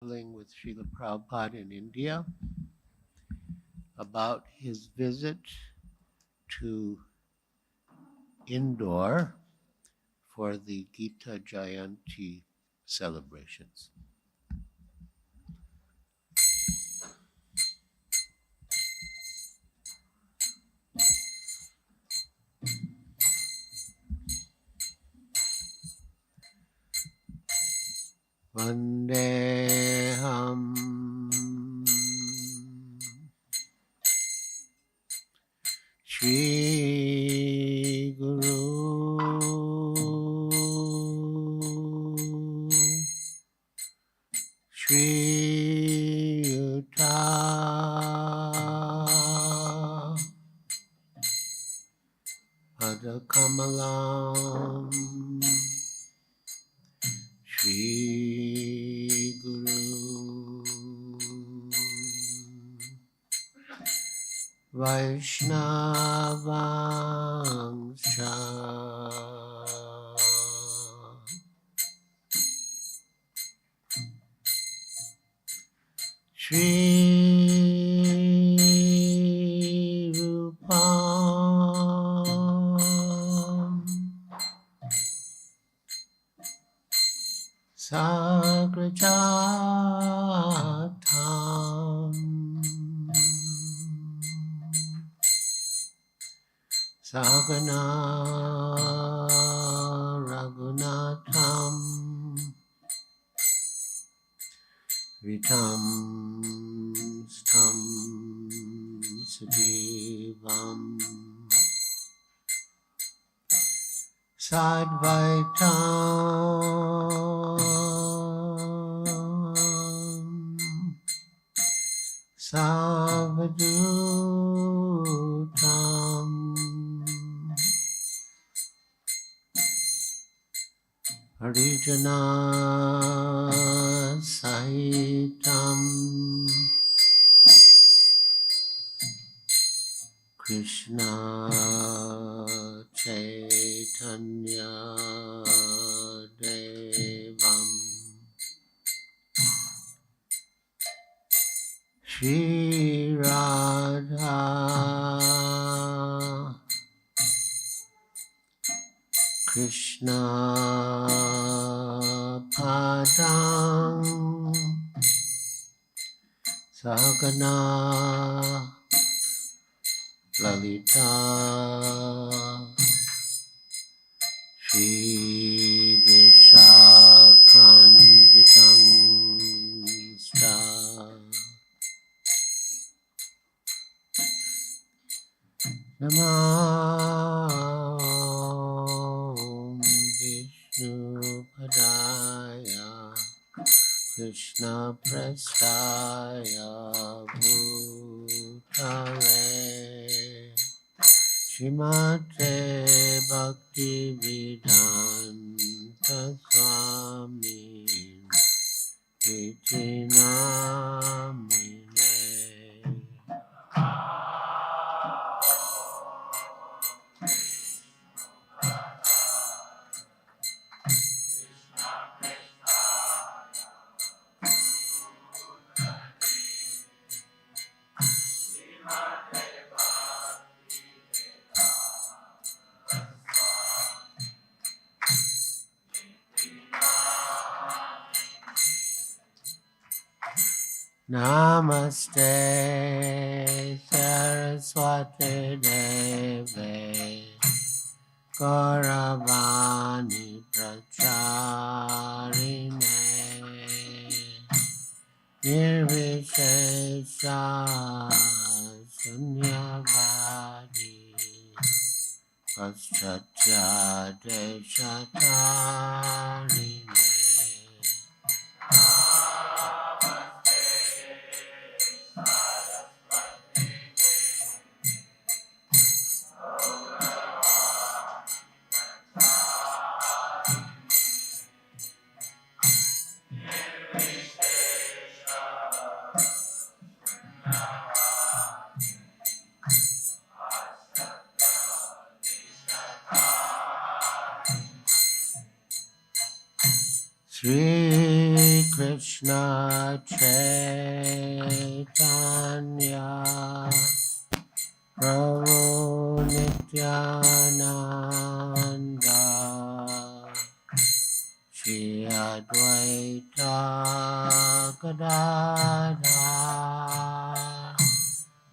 With Srila Prabhupada in India about his visit to Indore for the Gita Jayanti celebrations. Vandeham Shri Guru Shri Yuta Padakamalam Shri Guru Vaishnavangsha Shri Rupam Sagrajatam Sagana Raghunatham Vitam Stam Sujivam Sadvaitam Savadutam Harijana Sahitam Krishna Chaitanya Devam Shri Radha Krishna Padang Sagana Lalita Shri Vishakhanvitam Sta Namah Vishnu Padaya Krishna Prestaya Bhutale Shrimate Bhakti Vedanta Swami Iti Namine. Namaste Saraswati Deve Gauravani Pracharine Nirvishesha Sunyavadi Paschatya Deshatarine. Shri Krishna Chaitanya Prabhu Nityananda Shri Advaita Gadadhar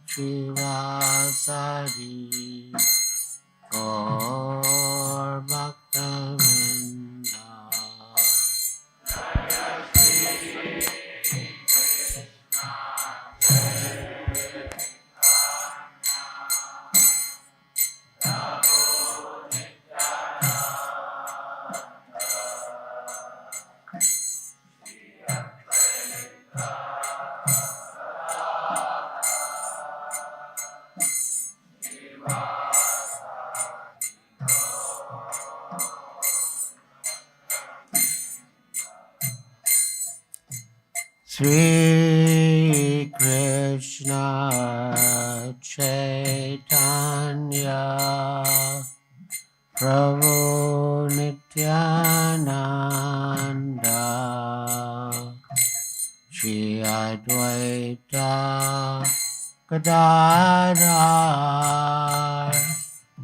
Shivasari Gaur Bhaktavinda Sri Krishna Chaitanya Prabhu Nityananda Shri Advaita Gadadhar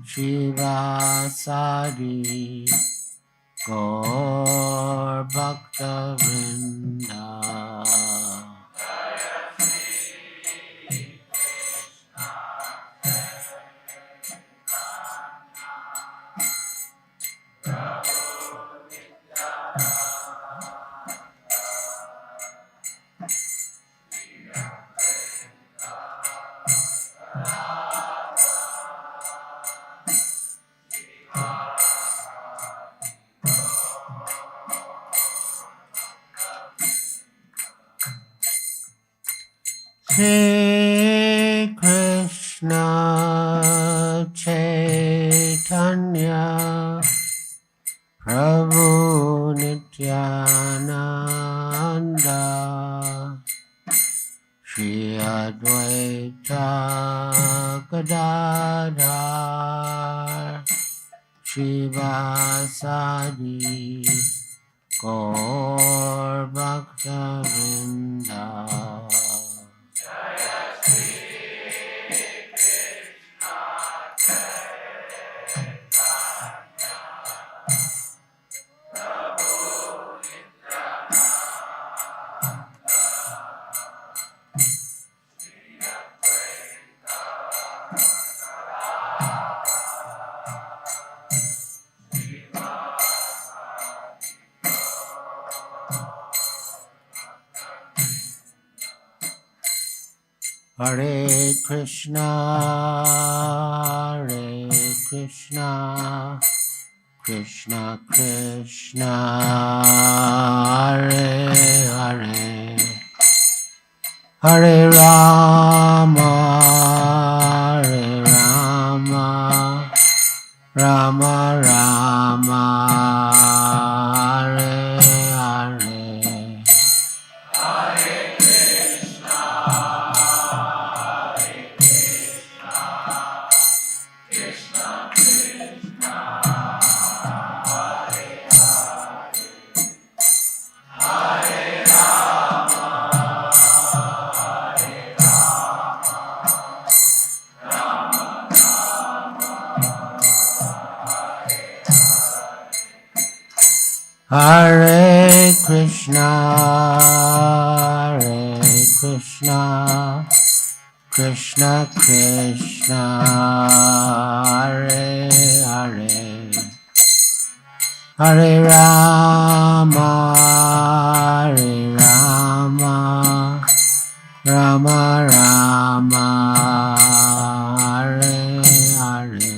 Shivasari Gaur Bhaktavinda Sri Krishna Chaitanya Prabhu Nityananda Shri Advaita Gadadhar Shivasadi Gaur Bhaktavinda Hare Krishna, Krishna Krishna, Hare Hare, Hare Rama, Rama Rama, Hare Hare. Hare Krishna, Krishna Krishna, Hare Hare, Hare Rama, Rama Rama, Hare Hare.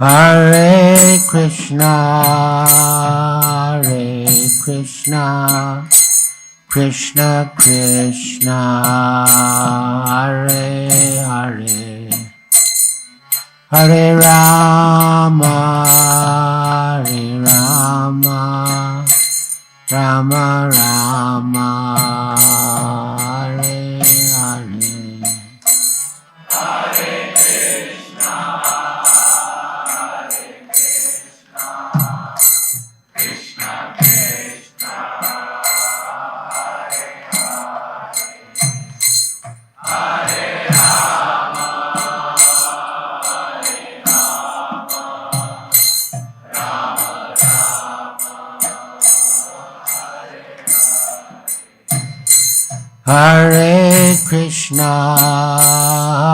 Hare Krishna, Krishna Krishna Hare Hare Hare Rama Hare Rama Rama Rama Hare Hare Hare Krishna,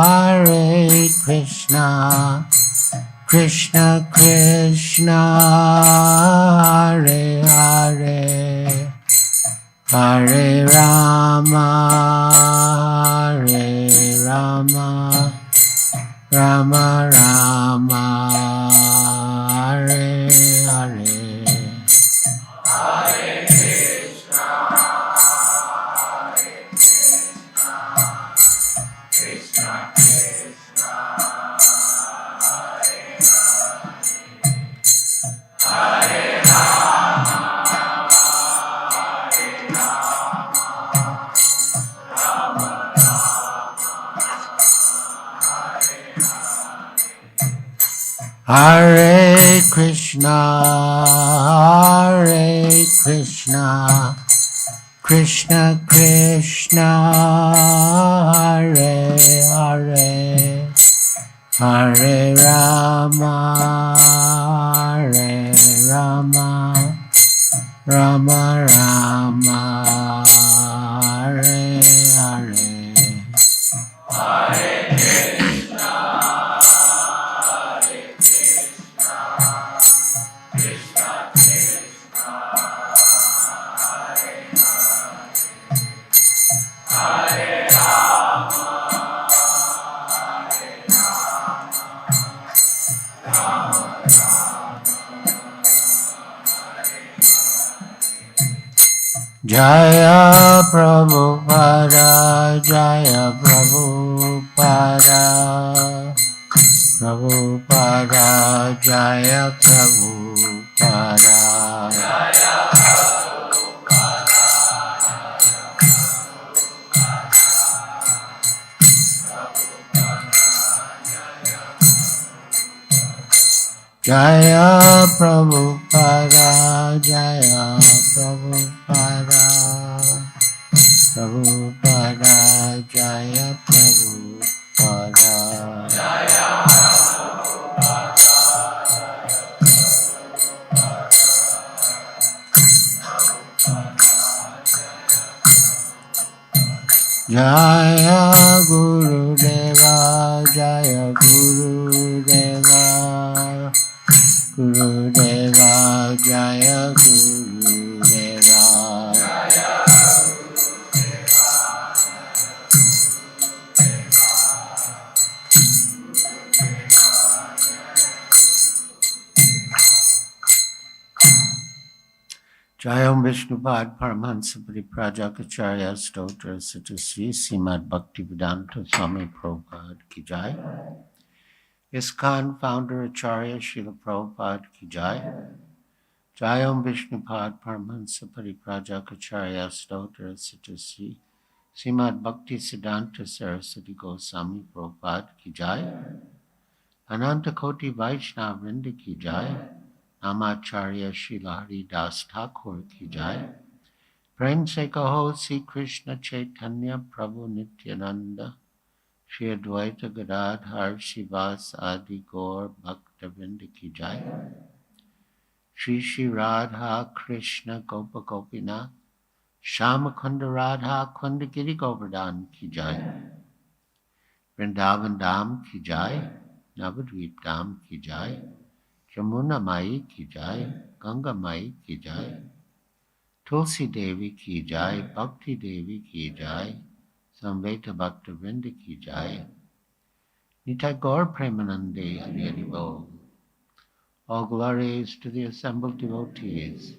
Hare Krishna, Krishna Krishna, Hare Hare, Hare Rama, Hare Rama, Rama Rama, Hare Hare. Hare Krishna, Hare Krishna, Krishna Krishna, Hare Hare, Hare Rama, Hare Rama, Rama Rama, Hare Hare. Jaya Prabhupada, Jaya Prabhupada, Prabhupada, Jaya Prabhupada. Jaya Prabhupada, Jaya Prabhupada, Prabhupada, Jaya Prabhupada. Jaya Guru Deva, Jaya Guru Deva, Guru Deva, Jaya Guru Deva. Jayam Vishnupad Paramahansa Pariprajakacharya Stotra Satasri Srimad Bhaktivedanta Swami Prabhupada Ki Jai. ISKCON founder Acharya Srila Prabhupada Ki Jai. Jayam Vishnupad Paramahansa Pariprajakacharya Stotra Satasri Srimad Bhaktivedanta Saraswati Goswami Prabhupada Ki Jai. Ananta Koti Vaishnava Vrinda Ki Jai. Namacharya Srila Haridas Thakur Ki Jai. Prem se kaho Sri Krishna Chaitanya Prabhu Nityananda Shri Advaita Gadadhar Shivas Adi Gaur Bhakta Vrinda Ki Jai. Shri Shri Radha Krishna Gopa Gopinath Shama Kunda Radha Kunda Giri Govardhan Ki Jai. Vrindavan Dham Ki Jai. Navadvip Dham Ki Jai. Jamuna Mai Ki Jai. Ganga Mai Ki Jai. Tulsi Devi Ki Jai, Bhakti Devi Ki Jai, Samveta Bhakta Vrinda Ki Jai, Nitai Gaur Premanande Hari Hari Bol. All glories to the assembled devotees.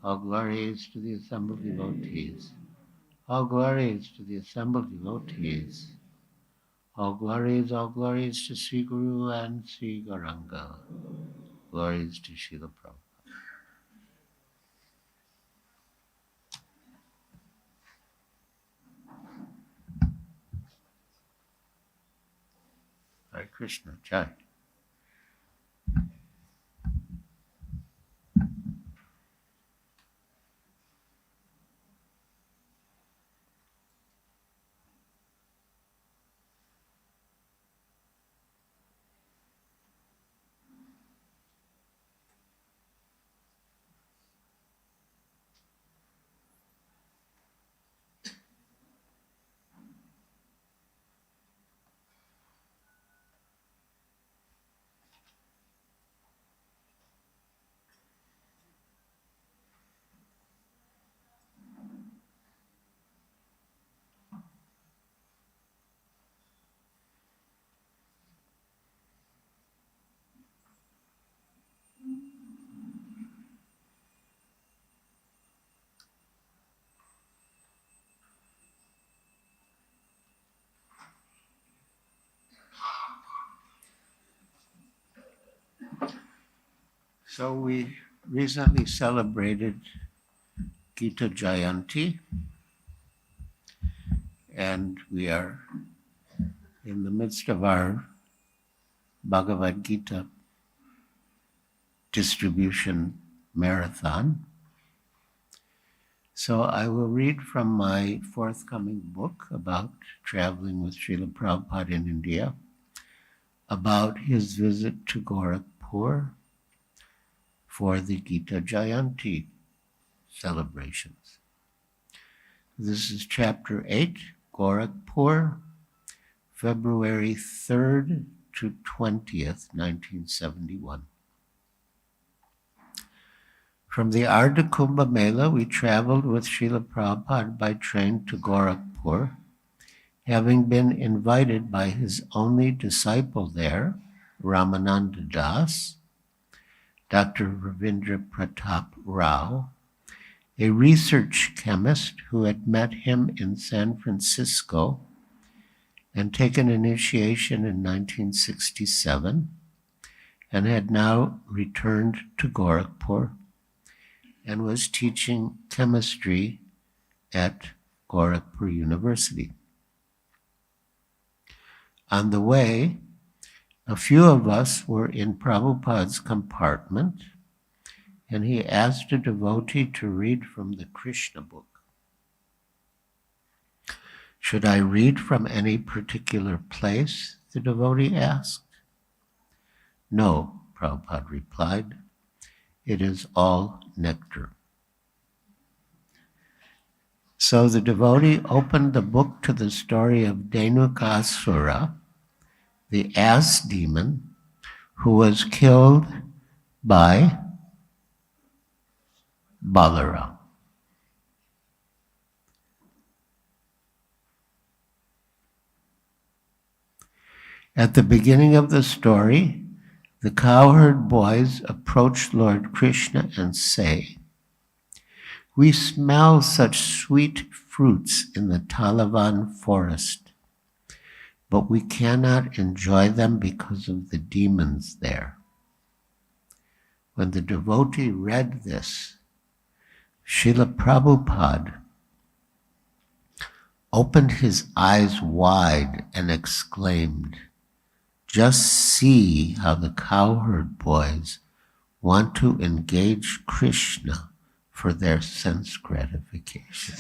All glories to the assembled devotees. All glories to the assembled devotees. All glories to Sri Guru and Sri Gauranga. Glories to Srila Prabhupada. Hare Krishna, Jai. So we recently celebrated Gita Jayanti, and we are in the midst of our Bhagavad Gita distribution marathon. So I will read from my forthcoming book about traveling with Srila Prabhupada in India, about his visit to Gorakhpur for the Gita Jayanti celebrations. This is chapter 8, Gorakhpur, February 3rd to 20th, 1971. From the Ardha Kumbh Mela, we traveled with Srila Prabhupada by train to Gorakhpur, having been invited by his only disciple there, Ramananda Das, Dr. Ravindra Pratap Rao, a research chemist who had met him in San Francisco and taken initiation in 1967, and had now returned to Gorakhpur and was teaching chemistry at Gorakhpur University. On the way, a few of us were in Prabhupada's compartment, and he asked a devotee to read from the Krishna book. Should I read from any particular place? The devotee asked. No, Prabhupada replied. It is all nectar. So the devotee opened the book to the story of Dhenukasura, the ass demon, who was killed by Balaram. At the beginning of the story, the cowherd boys approach Lord Krishna and say, "We smell such sweet fruits in the Talavan forest, but we cannot enjoy them because of the demons there." When the devotee read this, Srila Prabhupada opened his eyes wide and exclaimed, "Just see how the cowherd boys want to engage Krishna for their sense gratification."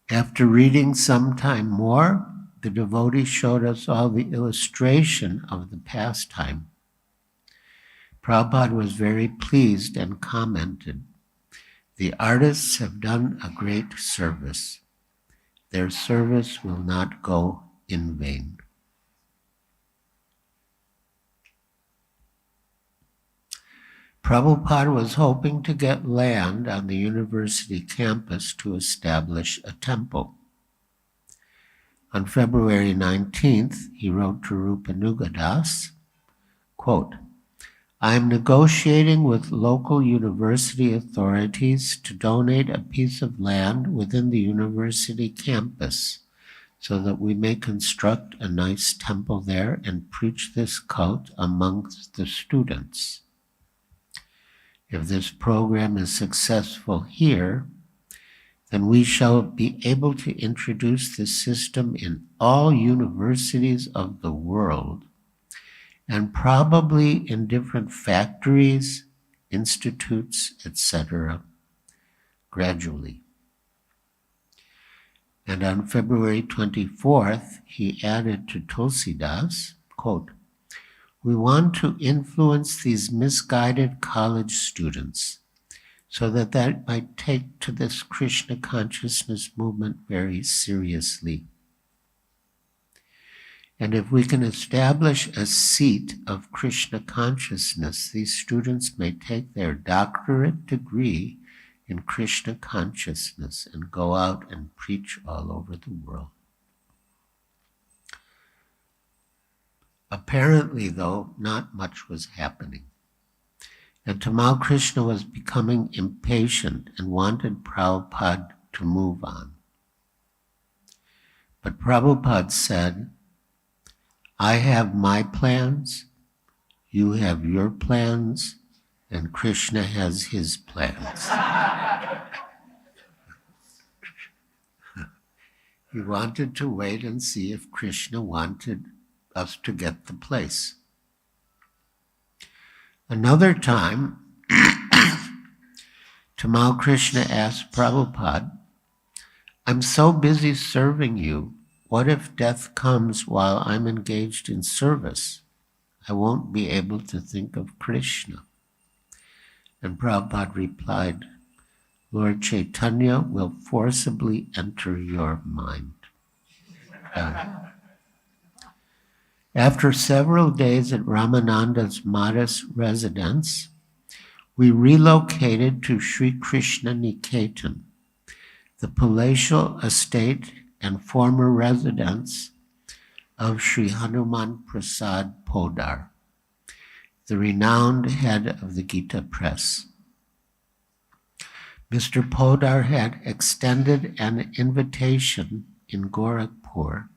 After reading some time more, the devotee showed us all the illustration of the pastime. Prabhupada was very pleased and commented, "The artists have done a great service. Their service will not go in vain." Prabhupada was hoping to get land on the university campus to establish a temple. On February 19th, he wrote to Rupanuga Das, quote, I am negotiating with local university authorities to donate a piece of land within the university campus so that we may construct a nice temple there and preach this cult amongst the students. If this program is successful here, then we shall be able to introduce this system in all universities of the world, and probably in different factories, institutes, etc., gradually. And on February 24th, he added to Tulsidas, quote, "We want to influence these misguided college students so that they might take to this Krishna consciousness movement very seriously. And if we can establish a seat of Krishna consciousness, these students may take their doctorate degree in Krishna consciousness and go out and preach all over the world." Apparently, though, not much was happening. And Tamal Krishna was becoming impatient and wanted Prabhupada to move on. But Prabhupada said, "I have my plans, you have your plans, and Krishna has his plans." He wanted to wait and see if Krishna wanted us to get the place. Another time, Tamal Krishna asked Prabhupada, "I'm so busy serving you, what if death comes while I'm engaged in service? I won't be able to think of Krishna." And Prabhupada replied, "Lord Chaitanya will forcibly enter your mind." After several days at Ramananda's modest residence, we relocated to Sri Krishna Niketan, the palatial estate and former residence of Sri Hanuman Prasad Podar, the renowned head of the Gita Press. Mr. Podar had extended an invitation in Gorakhpur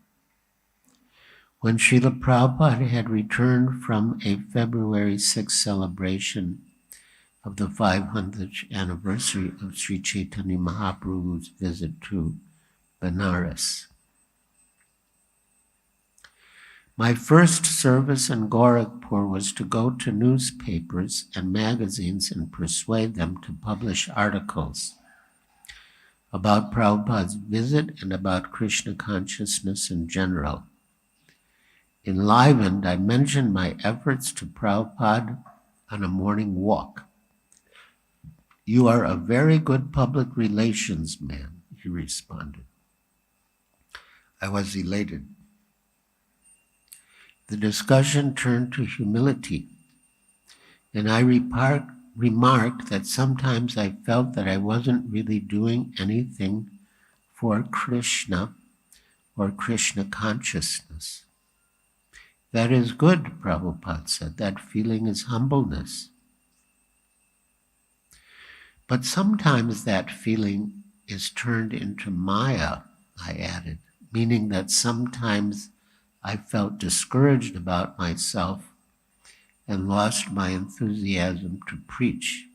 when Srila Prabhupada had returned from a February 6th celebration of the 500th anniversary of Sri Chaitanya Mahaprabhu's visit to Benares. My first service in Gorakhpur was to go to newspapers and magazines and persuade them to publish articles about Prabhupada's visit and about Krishna consciousness in general. Enlivened, I mentioned my efforts to Prabhupada on a morning walk. "You are a very good public relations man," he responded. I was elated. The discussion turned to humility, and I remarked that sometimes I felt that I wasn't really doing anything for Krishna or Krishna consciousness. "That is good," Prabhupada said. "That feeling is humbleness. But sometimes that feeling is turned into Maya," I added, meaning that sometimes I felt discouraged about myself and lost my enthusiasm to preach.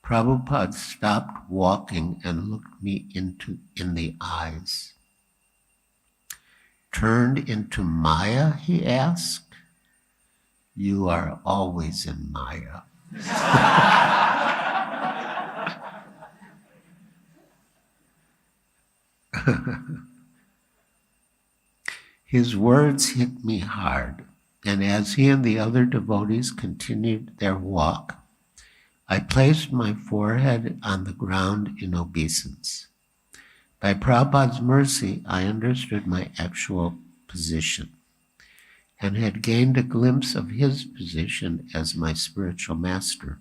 Prabhupada stopped walking and looked me in the eyes. "Turned into Maya?" he asked. "You are always in Maya." His words hit me hard, and as he and the other devotees continued their walk, I placed my forehead on the ground in obeisance. By Prabhupada's mercy, I understood my actual position and had gained a glimpse of his position as my spiritual master.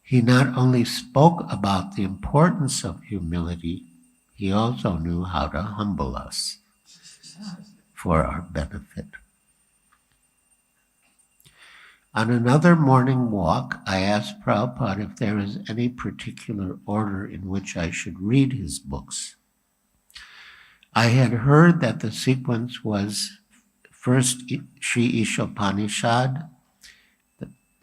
He not only spoke about the importance of humility, he also knew how to humble us for our benefit. On another morning walk, I asked Prabhupada if there is any particular order in which I should read his books. I had heard that the sequence was first Sri Ishopanishad,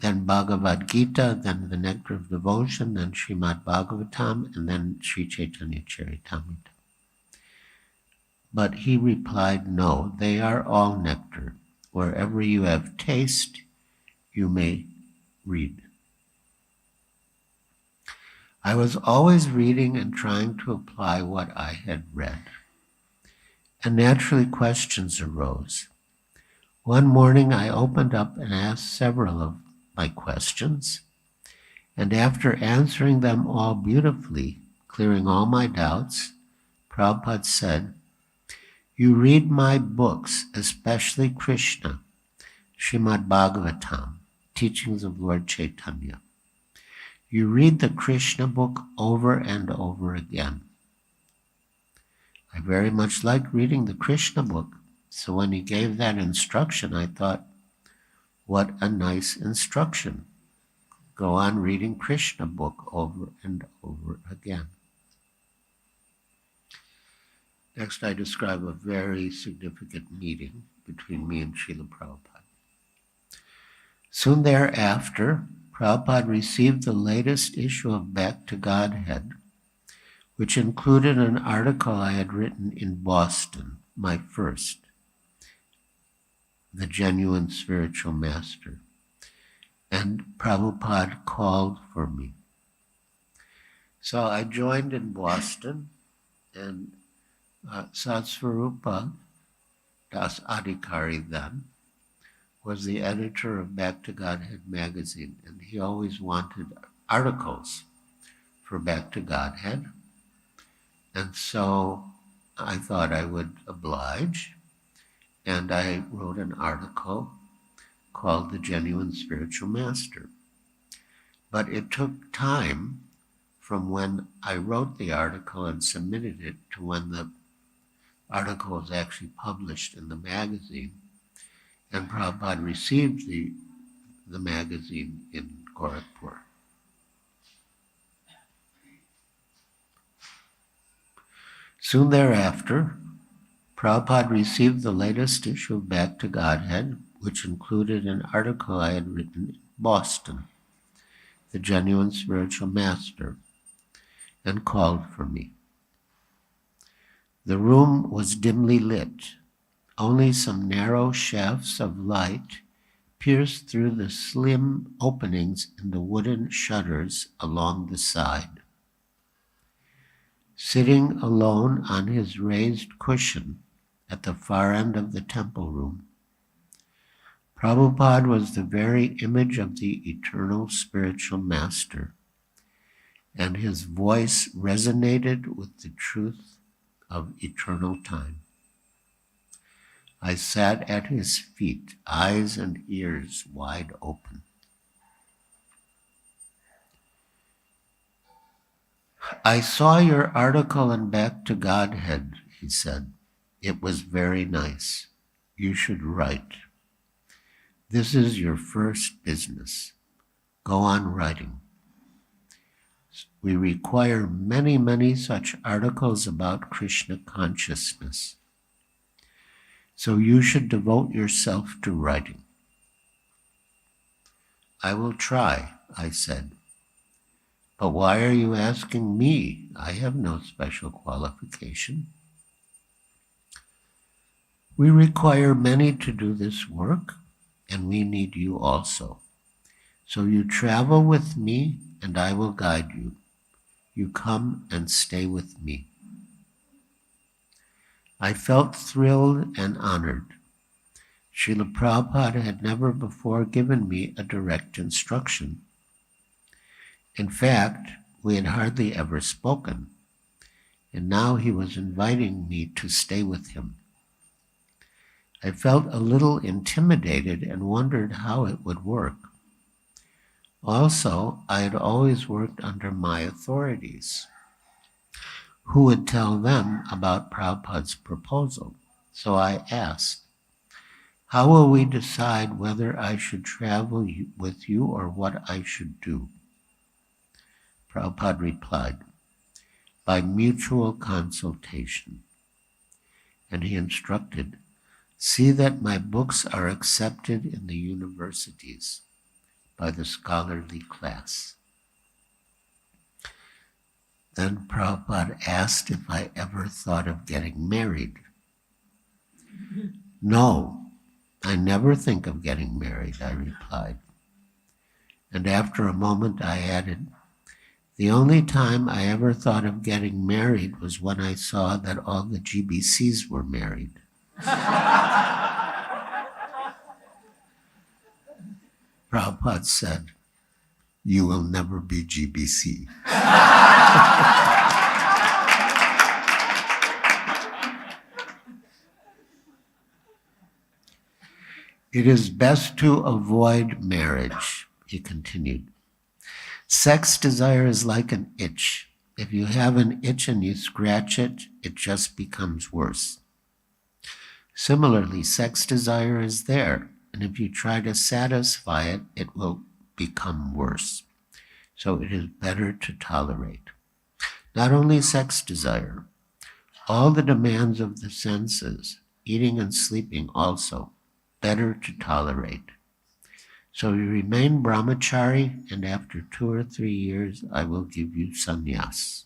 then Bhagavad Gita, then the Nectar of Devotion, then Srimad Bhagavatam, and then Sri Chaitanya Charitamrita. But he replied, no, they are all nectar. Wherever you have taste, you may read. I was always reading and trying to apply what I had read. And naturally questions arose. One morning I opened up and asked several of my questions, and after answering them all beautifully, clearing all my doubts, Prabhupada said, you read my books, especially Krishna, Srimad Bhagavatam, Teachings of Lord Chaitanya. You read the Krishna book over and over again. I very much like reading the Krishna book, so when he gave that instruction, I thought, what a nice instruction. Go on reading Krishna book over and over again. Next, I describe a very significant meeting between me and Srila Prabhupada. Soon thereafter, Prabhupada received the latest issue of Back to Godhead, which included an article I had written in Boston, my first, The Genuine Spiritual Master. And Prabhupada called for me. So I joined in Boston, and Satsvarupa Das Adhikari then was the editor of Back to Godhead magazine, and he always wanted articles for Back to Godhead. And so I thought I would oblige, and I wrote an article called The Genuine Spiritual Master. But it took time from when I wrote the article and submitted it to when the article was actually published in the magazine, and Prabhupada received the magazine in Gorakhpur. Soon thereafter, Prabhupada received the latest issue of Back to Godhead, which included an article I had written in Boston, The Genuine Spiritual Master, and called for me. The room was dimly lit. Only some narrow shafts of light pierced through the slim openings in the wooden shutters along the side. Sitting alone on his raised cushion at the far end of the temple room, Prabhupada was the very image of the eternal spiritual master, and his voice resonated with the truth of eternal time. I sat at his feet, eyes and ears wide open. I saw your article in Back to Godhead, he said. It was very nice. You should write. This is your first business. Go on writing. We require many, many such articles about Krishna consciousness. So you should devote yourself to writing. I will try, I said. But why are you asking me? I have no special qualification. We require many to do this work, and we need you also. So you travel with me, and I will guide you. You come and stay with me. I felt thrilled and honored. Srila Prabhupada had never before given me a direct instruction. In fact, we had hardly ever spoken, and now he was inviting me to stay with him. I felt a little intimidated and wondered how it would work. Also, I had always worked under my authorities, who would tell them about Prabhupada's proposal. So I asked, How will we decide whether I should travel with you or what I should do? Prabhupada replied, by mutual consultation. And he instructed, see that my books are accepted in the universities by the scholarly class. Then Prabhupada asked if I ever thought of getting married. No, I never think of getting married, I replied. And after a moment I added, the only time I ever thought of getting married was when I saw that all the GBCs were married. Prabhupada said, you will never be GBC. It is best to avoid marriage, he continued. Sex desire is like an itch. If you have an itch and you scratch it, it just becomes worse. Similarly, sex desire is there, and if you try to satisfy it, it will become worse. So it is better to tolerate. Not only sex desire, all the demands of the senses, eating and sleeping also, better to tolerate. So you remain brahmachari, and after 2 or 3 years, I will give you sannyas.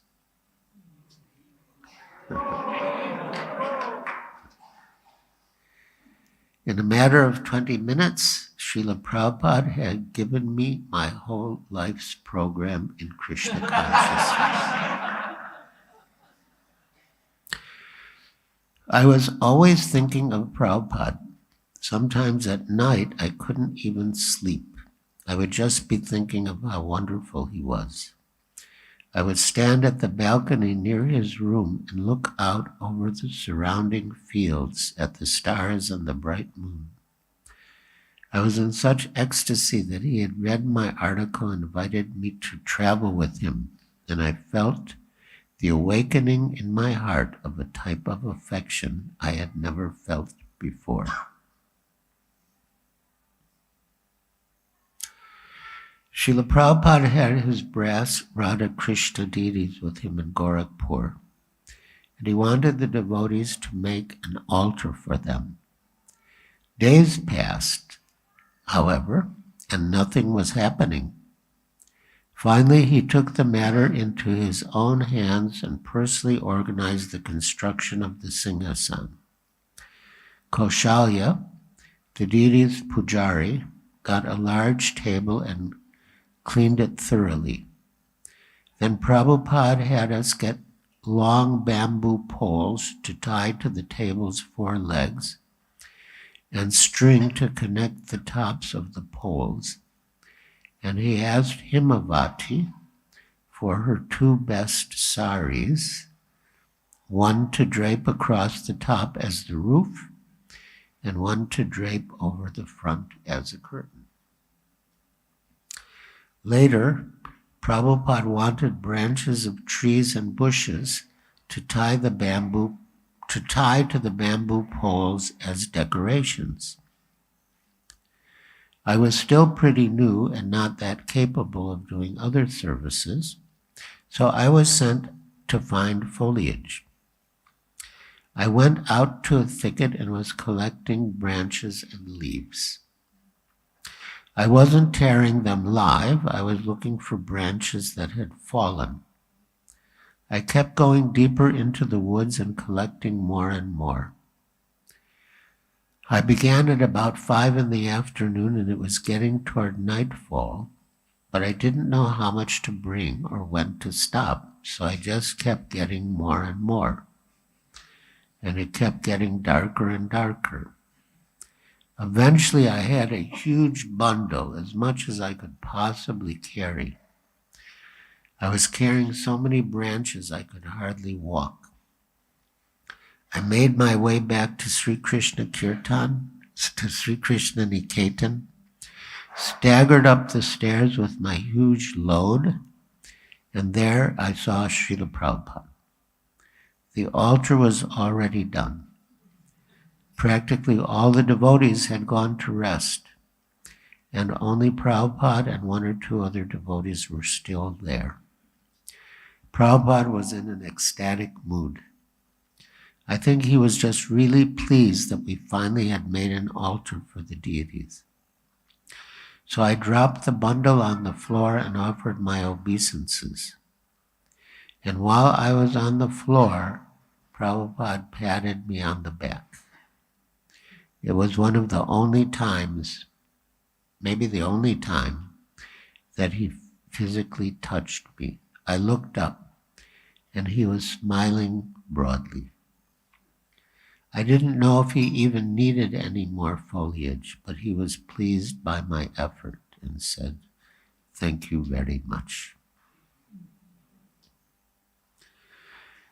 In a matter of 20 minutes, Srila Prabhupada had given me my whole life's program in Krishna consciousness. I was always thinking of Prabhupada. Sometimes at night, I couldn't even sleep. I would just be thinking of how wonderful he was. I would stand at the balcony near his room and look out over the surrounding fields at the stars and the bright moon. I was in such ecstasy that he had read my article and invited me to travel with him, and I felt the awakening in my heart of a type of affection I had never felt before. Srila Prabhupada had his brass Radha Krishna deities with him in Gorakhpur, and he wanted the devotees to make an altar for them. Days passed, however, and nothing was happening. Finally, he took the matter into his own hands and personally organized the construction of the Singhasan. Kaushalya, the deity's pujari, got a large table and cleaned it thoroughly. Then Prabhupada had us get long bamboo poles to tie to the table's 4 legs and string to connect the tops of the poles. And he asked Himavati for her 2 best saris, one to drape across the top as the roof and one to drape over the front as a curtain. Later, Prabhupada wanted branches of trees and bushes to tie to the bamboo poles as decorations. I was still pretty new and not that capable of doing other services, so I was sent to find foliage. I went out to a thicket and was collecting branches and leaves. I wasn't tearing them live, I was looking for branches that had fallen. I kept going deeper into the woods and collecting more and more. I began at about 5 in the afternoon and it was getting toward nightfall, but I didn't know how much to bring or when to stop, so I just kept getting more and more. And it kept getting darker and darker. Eventually, I had a huge bundle, as much as I could possibly carry. I was carrying so many branches I could hardly walk. I made my way back to Sri Krishna Kirtan, to Sri Krishna Niketan, staggered up the stairs with my huge load, and there I saw Srila Prabhupada. The altar was already done. Practically all the devotees had gone to rest, and only Prabhupada and one or two other devotees were still there. Prabhupada was in an ecstatic mood. I think he was just really pleased that we finally had made an altar for the deities. So I dropped the bundle on the floor and offered my obeisances. And while I was on the floor, Prabhupada patted me on the back. It was one of the only times, maybe the only time, that he physically touched me. I looked up, and he was smiling broadly. I didn't know if he even needed any more foliage, but he was pleased by my effort and said, "Thank you very much."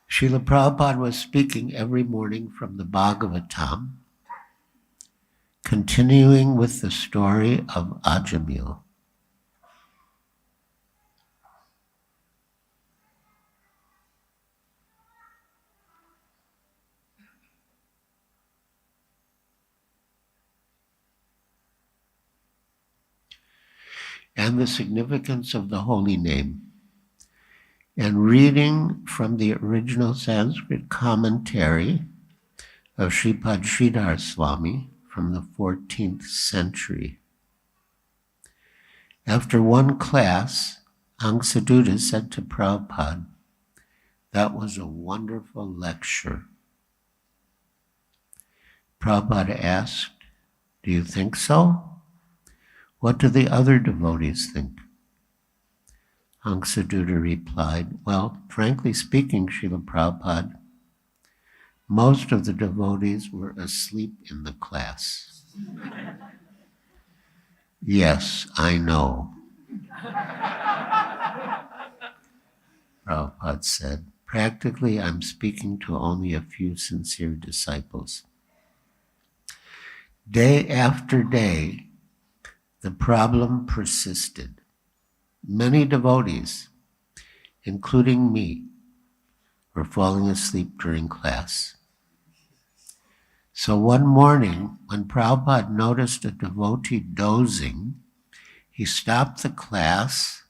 Srila Prabhupada was speaking every morning from the Bhagavatam, continuing with the story of Ajamil. And the significance of the holy name, and reading from the original Sanskrit commentary of Sripad Sridhar Swami from the 14th century. After one class, Angsaduta said to Prabhupada, "That was a wonderful lecture." Prabhupada asked, "Do you think so? What do the other devotees think?" Angsaduta replied, "Well, frankly speaking, Srila Prabhupada, most of the devotees were asleep in the class." "Yes, I know," Prabhupada said. "Practically, I'm speaking to only a few sincere disciples." Day after day, the problem persisted. Many devotees, including me, were falling asleep during class. So one morning, when Prabhupada noticed a devotee dozing, he stopped the class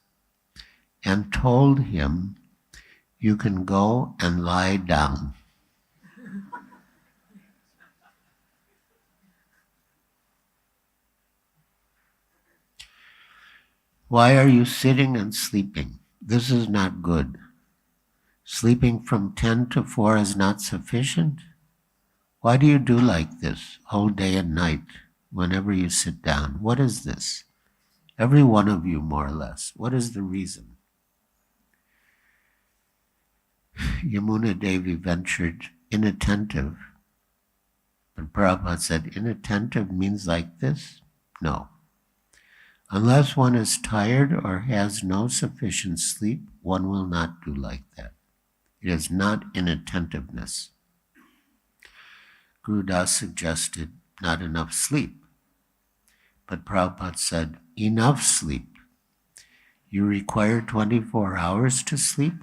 and told him, "You can go and lie down." "Why are you sitting and sleeping? This is not good. Sleeping from 10 to 4 is not sufficient. Why do you do like this, whole day and night, whenever you sit down? What is this? Every one of you, more or less. What is the reason?" Yamuna Devi ventured, "Inattentive." But Prabhupada said, "Inattentive means like this? No. Unless one is tired or has no sufficient sleep, one will not do like that. It is not inattentiveness." Guru Das suggested not enough sleep. But Prabhupada said, "Enough sleep. You require 24 hours to sleep?"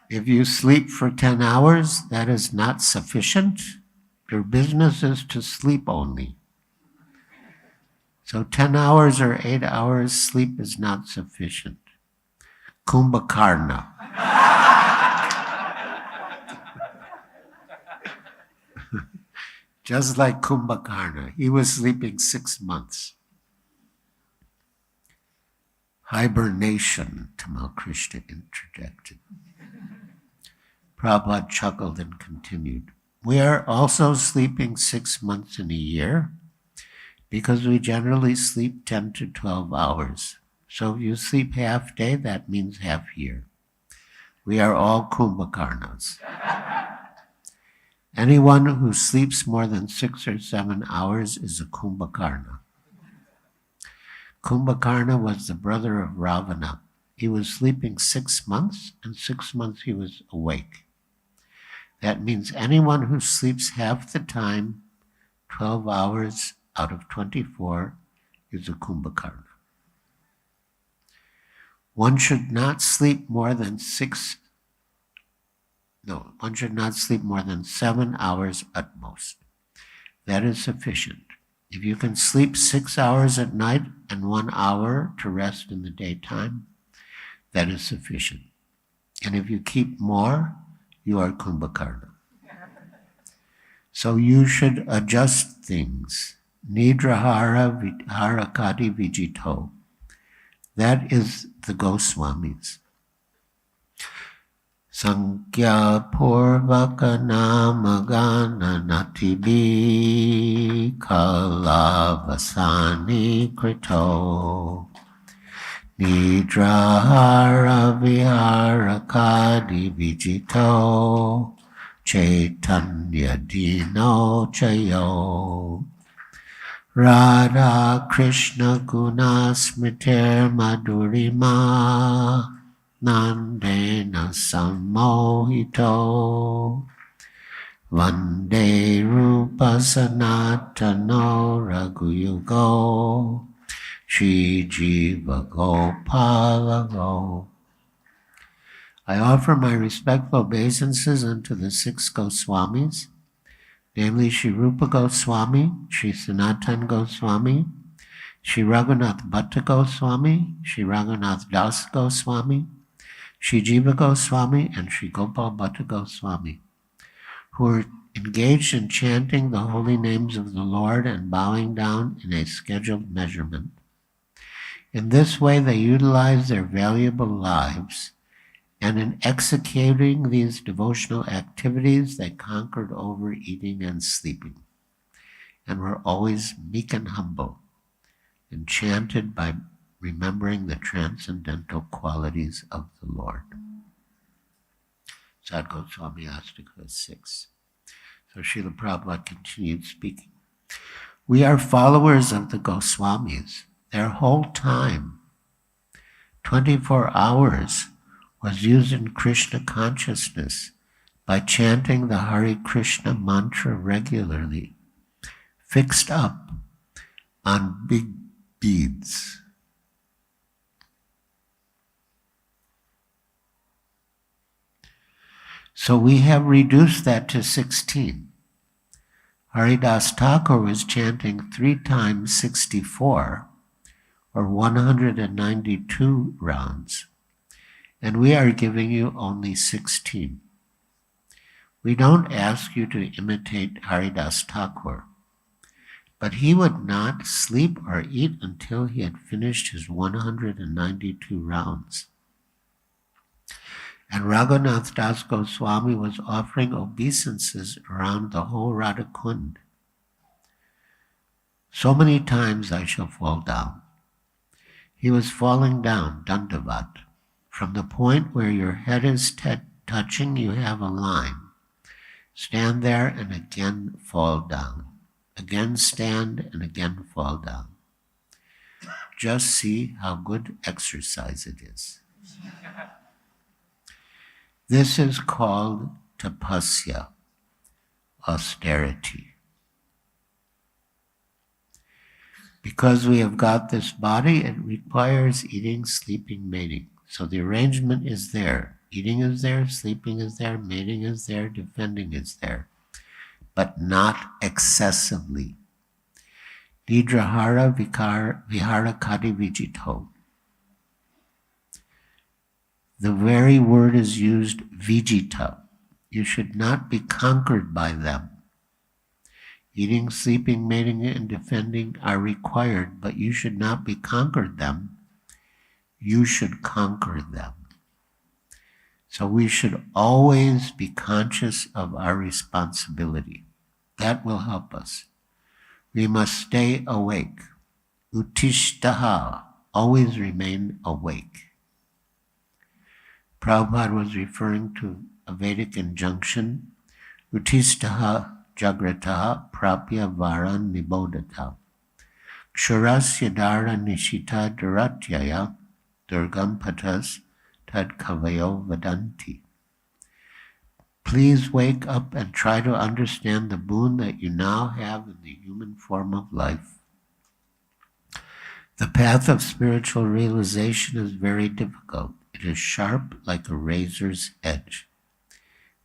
If you sleep for 10 hours, that is not sufficient. Your business is to sleep only. So 10 hours or 8 hours sleep is not sufficient. Kumbhakarna. Just like Kumbhakarna, he was sleeping 6 months. Hibernation, Tamal Krishna interjected. Prabhupada chuckled and continued, "We are also sleeping 6 months in a year because we generally sleep 10 to 12 hours. So if you sleep half day, that means half year. We are all Kumbhakarnas. Anyone who sleeps more than 6 or 7 hours is a Kumbhakarna." Kumbhakarna was the brother of Ravana. He was sleeping 6 months, and 6 months he was awake. That means anyone who sleeps half the time, 12 hours out of 24, is a Kumbhakarna. One should not sleep more than 6 No, one should not sleep more than 7 hours at most. That is sufficient. If you can sleep 6 hours at night and 1 hour to rest in the daytime, that is sufficient. And if you keep more, you are Kumbhakarna. So you should adjust things. Nidrahara harakati vijito. That is the Goswamis. Sankhya purvaka namagana natibi kalavasani krito. Nidrahara viharakadi vijito. Chaitanya dino chayo. Radha Krishna guna smriter madhurima. Nandena sammohito. Vande rupa sanatano raghuyugo. Shri Jiva Gopalago. I offer my respectful obeisances unto the 6 Goswamis, namely Shri Rupa Goswami, Shri Sanatan Goswami, Shri Raghunath Bhatta Goswami, Shri Raghunath Das Goswami, Shri Jiva Goswami, and Shri Gopal Bhatta Goswami, who are engaged in chanting the holy names of the Lord and bowing down in a scheduled measurement. In this way, they utilize their valuable lives, and in executing these devotional activities, they conquered over eating and sleeping, and were always meek and humble, enchanted by remembering the transcendental qualities of the Lord. Sad Goswami Astika 6. So Srila Prabhupada continued speaking. We are followers of the Goswamis. Their whole time, 24 hours, was used in Krishna consciousness by chanting the Hare Krishna mantra regularly, fixed up on big beads. So we have reduced that to 16. Haridas Thakur was chanting 3 times 64, or 192 rounds, and we are giving you only 16. We don't ask you to imitate Haridas Thakur, but he would not sleep or eat until he had finished his 192 rounds. And Raghunath Das Goswami was offering obeisances around the whole Radha Kund. So many times I shall fall down. He was falling down, dandavat. From the point where your head is touching, you have a line. Stand there and again fall down. Again stand and again fall down. Just see how good exercise it is. This is called tapasya, austerity. Because we have got this body, it requires eating, sleeping, mating. So the arrangement is there. Eating is there, sleeping is there, mating is there, defending is there, but not excessively. Nidrahara vihara kadi vijito. The very word is used, vijita. You should not be conquered by them. Eating, sleeping, mating, and defending are required, but you should not be conquered them. You should conquer them. So we should always be conscious of our responsibility. That will help us. We must stay awake. Utishtaha, always remain awake. Prabhupada was referring to a Vedic injunction, Utishtaha jagrataha prapya varan nibodhata. Kshurasya dara nishita daratyaya durgam patas tad kavayo vadanti. Please wake up and try to understand the boon that you now have in the human form of life. The path of spiritual realization is very difficult. It is sharp like a razor's edge.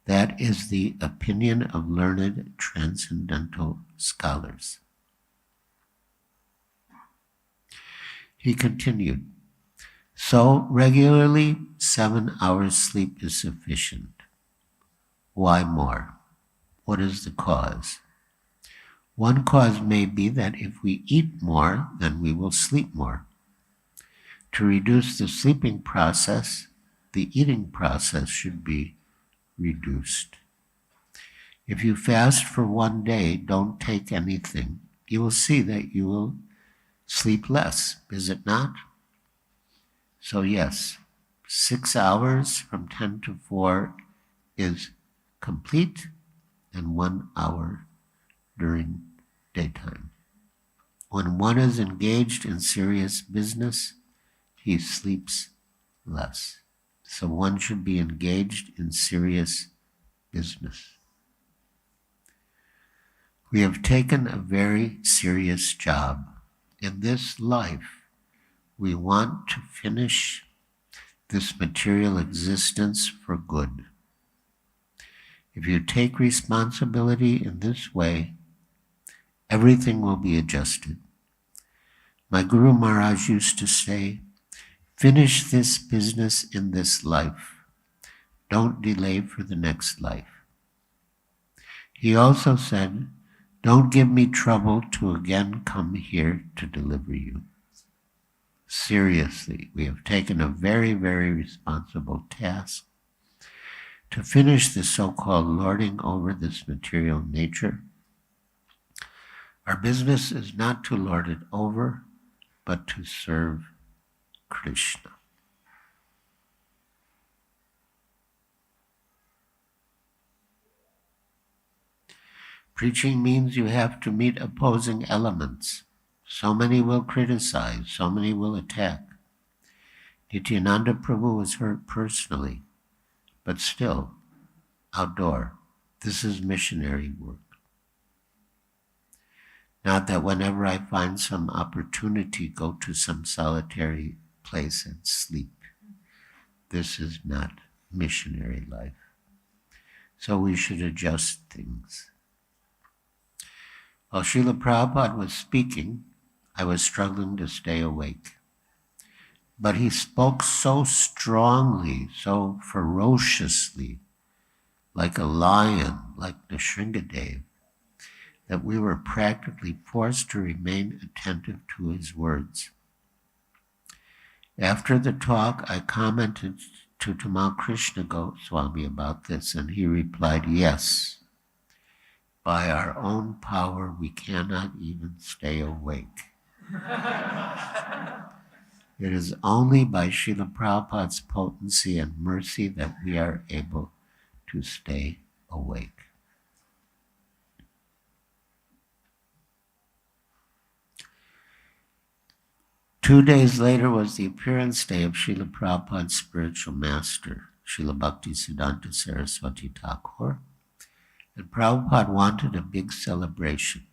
That is the opinion of learned transcendental scholars. He continued, so regularly 7 hours sleep is sufficient. Why more? What is the cause? One cause may be that if we eat more, then we will sleep more. To reduce the sleeping process, the eating process should be reduced. If you fast for 1 day, don't take anything, you will see that you will sleep less, is it not? So yes, 6 hours from 10 to 4 is complete, and 1 hour during daytime. When one is engaged in serious business, he sleeps less. So one should be engaged in serious business. We have taken a very serious job. In this life, we want to finish this material existence for good. If you take responsibility in this way, everything will be adjusted. My Guru Maharaj used to say, finish this business in this life. Don't delay for the next life. He also said, don't give me trouble to again come here to deliver you. Seriously, we have taken a very, very responsible task to finish the so-called lording over this material nature. Our business is not to lord it over, but to serve Krishna. Preaching means you have to meet opposing elements. So many will criticize, so many will attack. Nityananda Prabhu was hurt personally, but still, outdoor. This is missionary work. Not that whenever I find some opportunity, go to some solitary place and sleep. This is not missionary life. So we should adjust things. While Srila Prabhupada was speaking, I was struggling to stay awake. But he spoke so strongly, so ferociously, like a lion, like Nrsimhadev, that we were practically forced to remain attentive to his words. After the talk, I commented to Tamal Krishna Goswami about this, and he replied, yes. By our own power, we cannot even stay awake. It is only by Srila Prabhupada's potency and mercy that we are able to stay awake. Two days later was the appearance day of Srila Prabhupada's spiritual master, Srila Bhaktisiddhanta Saraswati Thakur, and Prabhupada wanted a big celebration.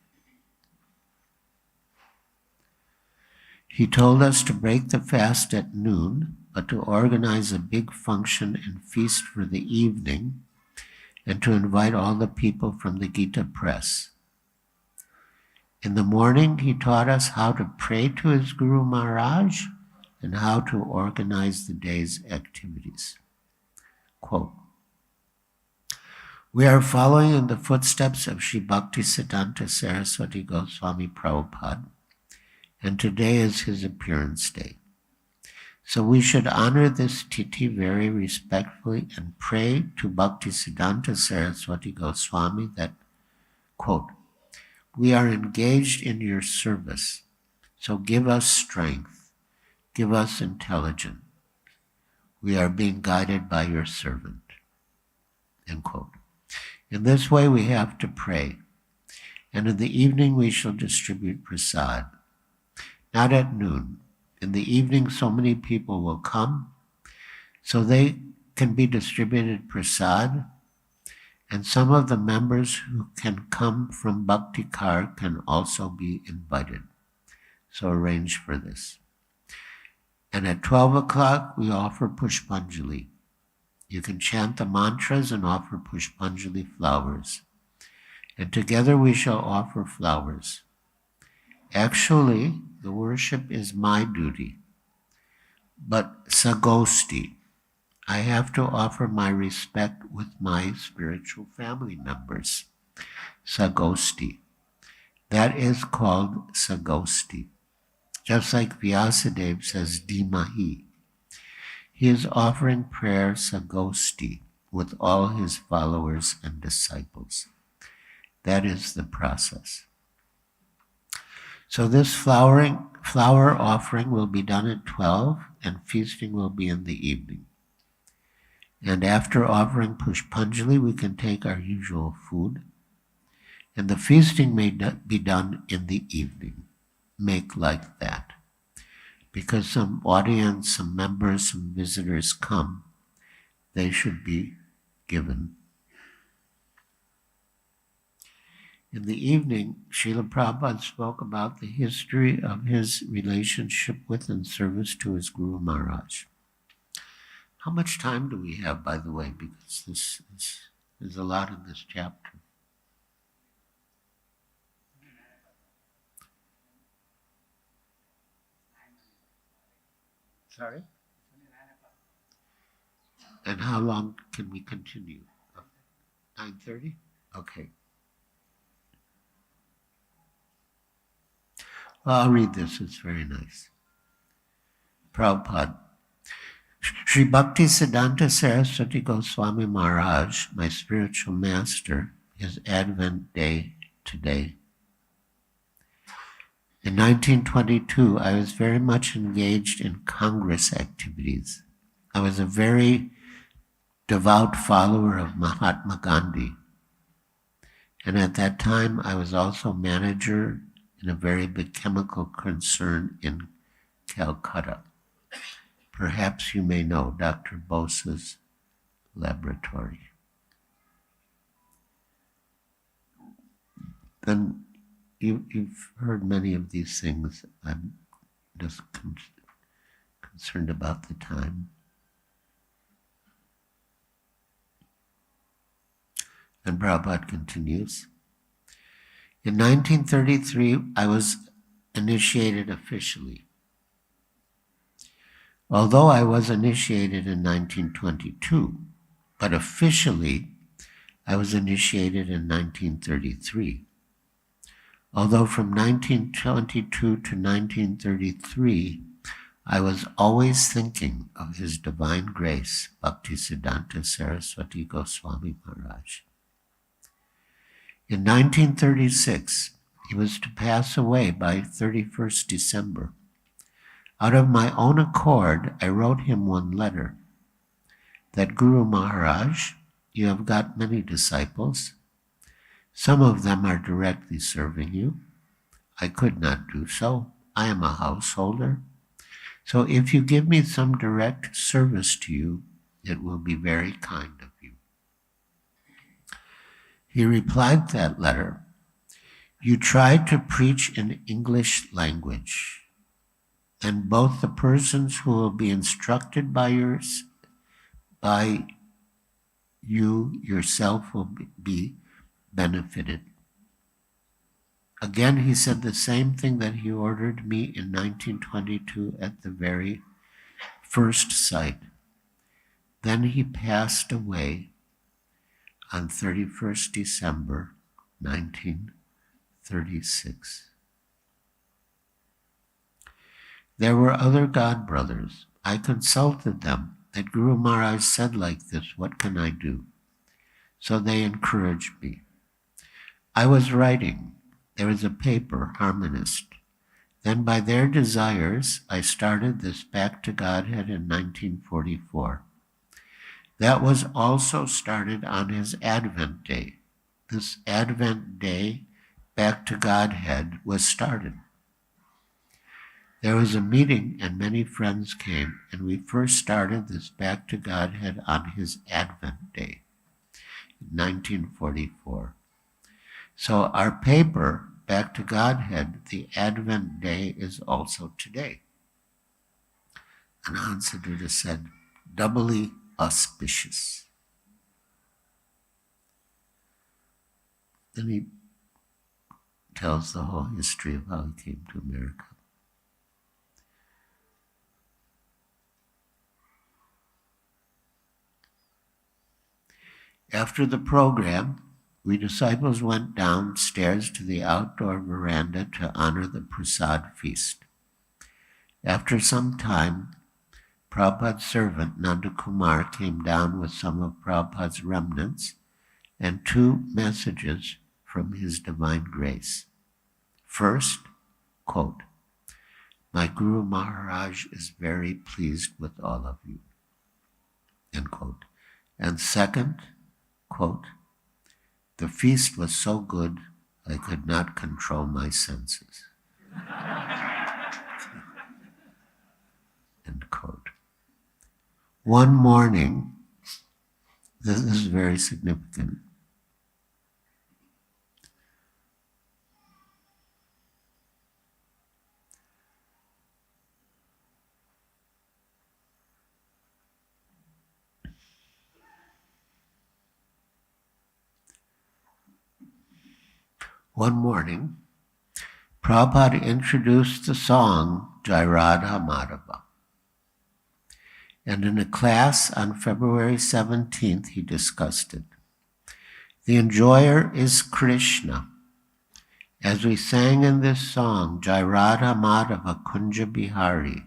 He told us to break the fast at noon, but to organize a big function and feast for the evening, and to invite all the people from the Gita press. In the morning, he taught us how to pray to his Guru Maharaj and how to organize the day's activities. Quote, we are following in the footsteps of Sri Bhaktisiddhanta Saraswati Goswami Prabhupada, and today is his appearance day. So we should honor this Tithi very respectfully and pray to Bhaktisiddhanta Saraswati Goswami that, quote, we are engaged in your service, so give us strength, give us intelligence. We are being guided by your servant, end quote. In this way we have to pray, and in the evening we shall distribute prasad. Not at noon. In the evening so many people will come, so they can be distributed prasad, and some of the members who can come from Bhakti Kar can also be invited. So arrange for this. And at 12 o'clock we offer Pushpanjali. You can chant the mantras and offer Pushpanjali flowers. And together we shall offer flowers. Actually, the worship is my duty. But sagosti, I have to offer my respect with my spiritual family members. Sagosti. That is called sagosti. Just like Vyasadeva says Dhimahi. He is offering prayer sagosti with all his followers and disciples. That is the process. So this flower offering will be done at 12 and feasting will be in the evening. And after offering Pushpanjali, we can take our usual food. And the feasting may be done in the evening. Make like that. Because some audience, some members, some visitors come, they should be given. In the evening, Srila Prabhupada spoke about the history of his relationship with and service to his Guru Maharaj. How much time do we have, by the way? Because there's a lot in this chapter. Sorry? And how long can we continue? 9:30? Okay. Well, I'll read this. It's very nice. Prabhupada. Sri Bhakti Siddhanta Saraswati Goswami Maharaj, my spiritual master, his Advent day today. In 1922, I was very much engaged in Congress activities. I was a very devout follower of Mahatma Gandhi. And at that time, I was also manager in a very big chemical concern in Calcutta. Perhaps you may know Dr. Bose's laboratory. Then you've heard many of these things. I'm just concerned about the time. And Prabhupada continues. In 1933, I was initiated officially. Although I was initiated in 1922, but officially I was initiated in 1933. Although from 1922 to 1933, I was always thinking of His Divine Grace, Bhaktisiddhanta Saraswati Goswami Maharaj. In 1936, he was to pass away by 31st December. Out of my own accord, I wrote him one letter, that Guru Maharaj, you have got many disciples. Some of them are directly serving you. I could not do so. I am a householder. So if you give me some direct service to you, it will be very kind of you. He replied to that letter, you try to preach in English language, and both the persons who will be instructed by you yourself will be benefited. Again, he said the same thing that he ordered me in 1922 at the very first sight. Then he passed away on 31st December 1936. There were other God brothers. I consulted them that Guru Maharaj said like this, what can I do? So they encouraged me. I was writing. There was a paper, Harmonist. Then by their desires, I started this Back to Godhead in 1944. That was also started on his Advent Day. This Advent Day, Back to Godhead, was started. There was a meeting and many friends came, and we first started this Back to Godhead on his Advent Day, in 1944. So our paper, Back to Godhead, the Advent Day is also today. And Hansaduta said, doubly auspicious. Then he tells the whole history of how he came to America. After the program, we disciples went downstairs to the outdoor veranda to honor the prasad feast. After some time, Prabhupada's servant Nanda Kumar came down with some of Prabhupada's remnants and 2 messages from His Divine Grace. First, quote, "My Guru Maharaj is very pleased with all of you," end quote. And second, quote, "The feast was so good, I could not control my senses." End quote. One morning, this is very significant. One morning, Prabhupada introduced the song Jai Radha Madhava. And in a class on February 17th, he discussed it. The enjoyer is Krishna. As we sang in this song, Jai Radha Madhava Kunja Bihari.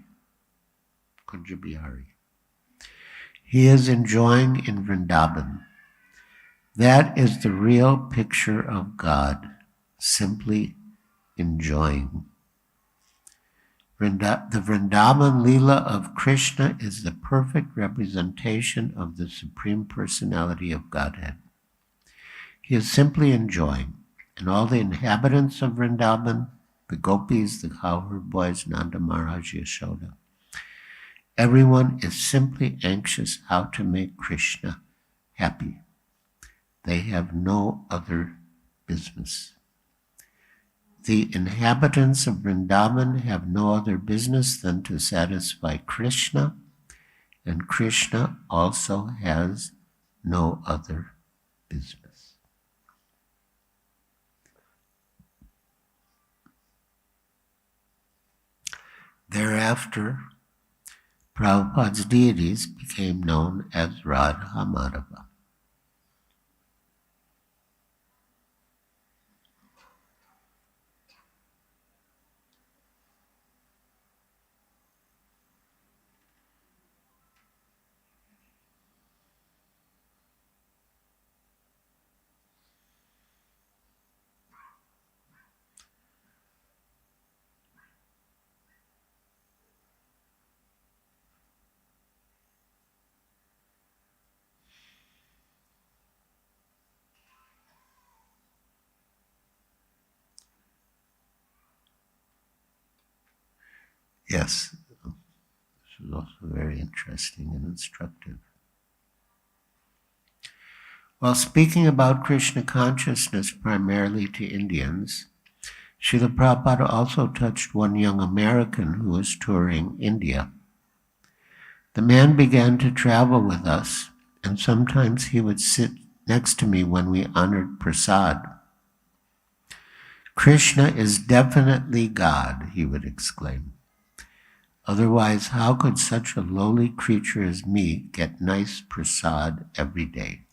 Kunja Bihari. He is enjoying in Vrindavan. That is the real picture of God, simply enjoying. The Vrindavan Leela of Krishna is the perfect representation of the Supreme Personality of Godhead. He is simply enjoying, and all the inhabitants of Vrindavan, the gopis, the cowherd boys, Nanda Maharaj, Yashoda, everyone is simply anxious how to make Krishna happy. They have no other business. The inhabitants of Vrindavan have no other business than to satisfy Krishna, and Krishna also has no other business. Thereafter, Prabhupada's deities became known as Radha Madhava. Yes, this is also very interesting and instructive. While speaking about Krishna consciousness primarily to Indians, Srila Prabhupada also touched one young American who was touring India. The man began to travel with us, and sometimes he would sit next to me when we honored prasad. "Krishna is definitely God," he would exclaim. "Otherwise, how could such a lowly creature as me get nice prasad every day?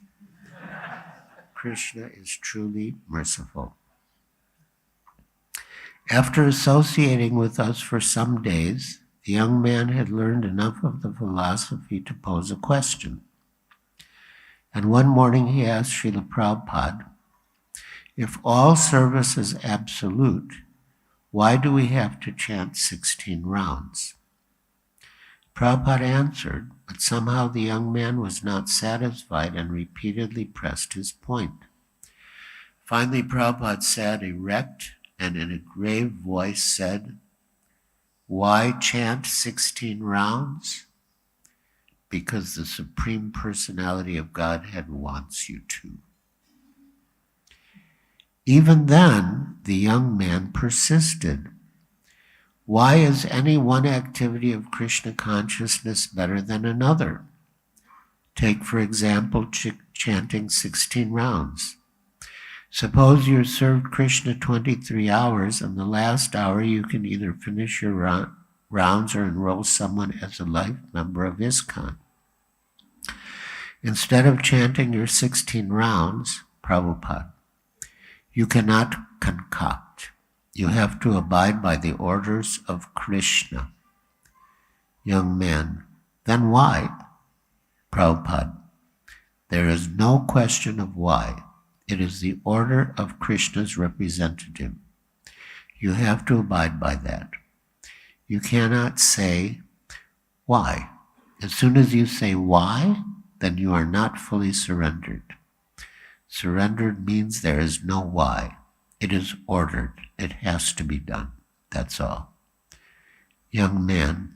Krishna is truly merciful." After associating with us for some days, the young man had learned enough of the philosophy to pose a question. And one morning he asked Srila Prabhupada, "If all service is absolute, why do we have to chant 16 rounds?" Prabhupada answered, but somehow the young man was not satisfied and repeatedly pressed his point. Finally, Prabhupada sat erect and in a grave voice said, "Why chant 16 rounds? Because the Supreme Personality of Godhead wants you to." Even then, the young man persisted. "Why is any one activity of Krishna consciousness better than another? Take, for example, chanting 16 rounds. Suppose you're served Krishna 23 hours, and the last hour you can either finish your rounds or enroll someone as a life member of ISKCON. Instead of chanting your 16 rounds, Prabhupada, you cannot concoct. You have to abide by the orders of Krishna. Young man, then why? Prabhupada, there is no question of why. It is the order of Krishna's representative. You have to abide by that. You cannot say, why? As soon as you say why, then you are not fully surrendered. Surrendered means there is no why. It is ordered. It has to be done. That's all. Young man,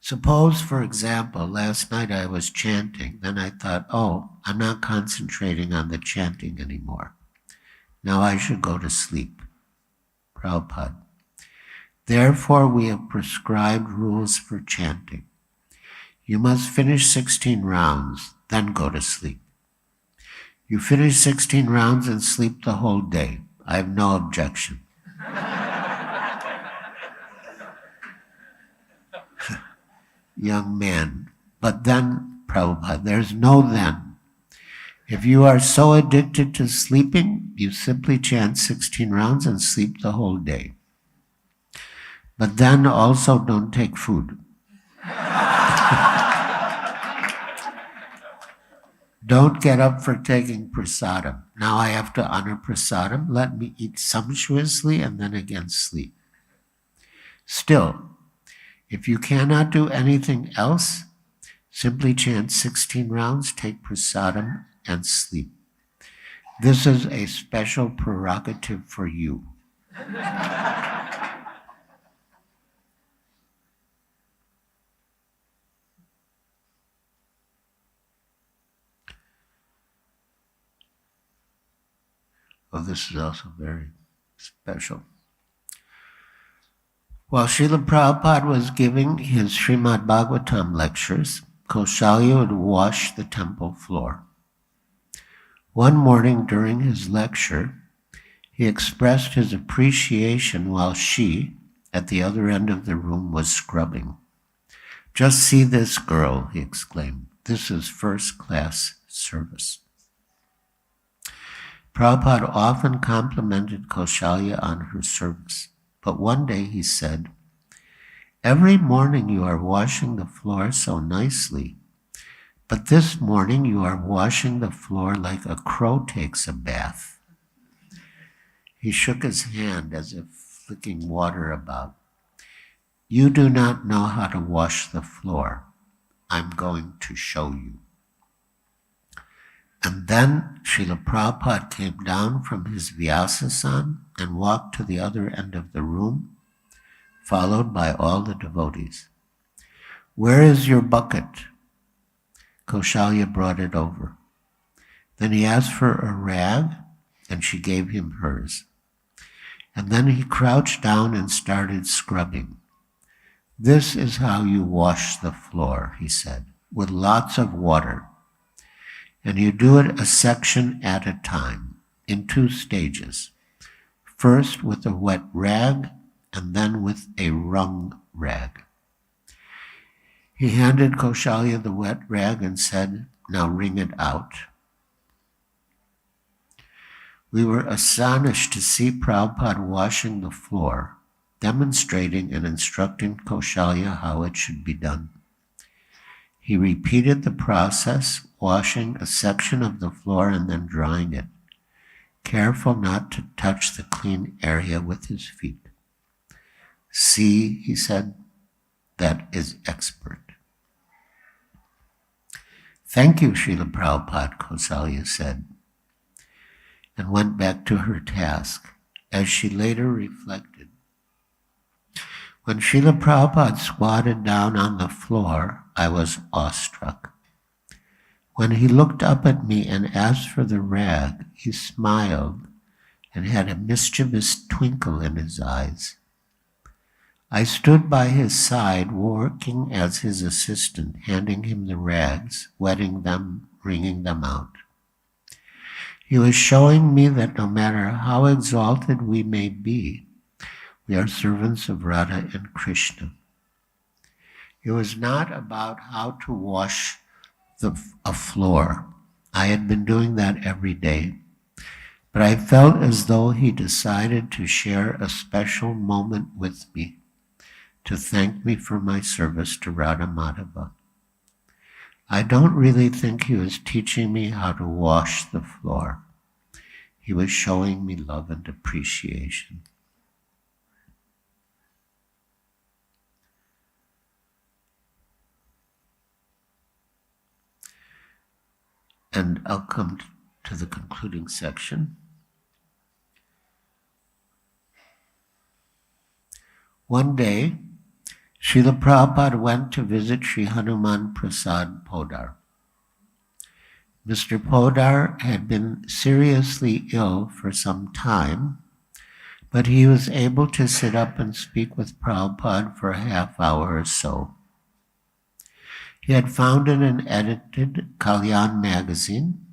suppose, for example, last night I was chanting. Then I thought, oh, I'm not concentrating on the chanting anymore. Now I should go to sleep. Prabhupada, therefore we have prescribed rules for chanting. You must finish 16 rounds, then go to sleep. You finish 16 rounds and sleep the whole day. I have no objection. Young man, but then, Prabhupada, there's no then. If you are so addicted to sleeping, you simply chant 16 rounds and sleep the whole day. But then also don't take food. Don't get up for taking prasadam. Now I have to honor prasadam. Let me eat sumptuously and then again sleep. Still, if you cannot do anything else, simply chant 16 rounds, take prasadam, and sleep. This is a special prerogative for you. Oh, this is also very special. While Srila Prabhupada was giving his Srimad Bhagavatam lectures, Kaushalya would wash the temple floor. One morning during his lecture, he expressed his appreciation while she, at the other end of the room, was scrubbing. Just see this girl, he exclaimed. This is first-class service. Prabhupada often complimented Kaushalya on her service. But one day he said, every morning you are washing the floor so nicely, but this morning you are washing the floor like a crow takes a bath. He shook his hand as if flicking water about. You do not know how to wash the floor. I'm going to show you. And then Srila Prabhupada came down from his Vyasasan and walked to the other end of the room, followed by all the devotees. Where is your bucket? Kaushalya brought it over. Then he asked for a rag, and she gave him hers. And then he crouched down and started scrubbing. This is how you wash the floor, he said, with lots of water. And you do it a section at a time, in 2 stages. First with a wet rag, and then with a wrung rag. He handed Kaushalya the wet rag and said, now wring it out. We were astonished to see Prabhupada washing the floor, demonstrating and instructing Kaushalya how it should be done. He repeated the process, washing a section of the floor and then drying it, careful not to touch the clean area with his feet. See, he said, that is expert. Thank you, Srila Prabhupada, Kaushalya said, and went back to her task, as she later reflected. When Srila Prabhupada squatted down on the floor, I was awestruck. When he looked up at me and asked for the rag, he smiled and had a mischievous twinkle in his eyes. I stood by his side, working as his assistant, handing him the rags, wetting them, wringing them out. He was showing me that no matter how exalted we may be, we are servants of Radha and Krishna. It was not about how to wash a floor. I had been doing that every day. But I felt as though he decided to share a special moment with me, to thank me for my service to Radha Madhava. I don't really think he was teaching me how to wash the floor. He was showing me love and appreciation. And I'll come to the concluding section. One day, Srila Prabhupada went to visit Sri Hanuman Prasad Podar. Mr. Podar had been seriously ill for some time, but he was able to sit up and speak with Prabhupada for a half hour or so. He had founded and edited Kalyan magazine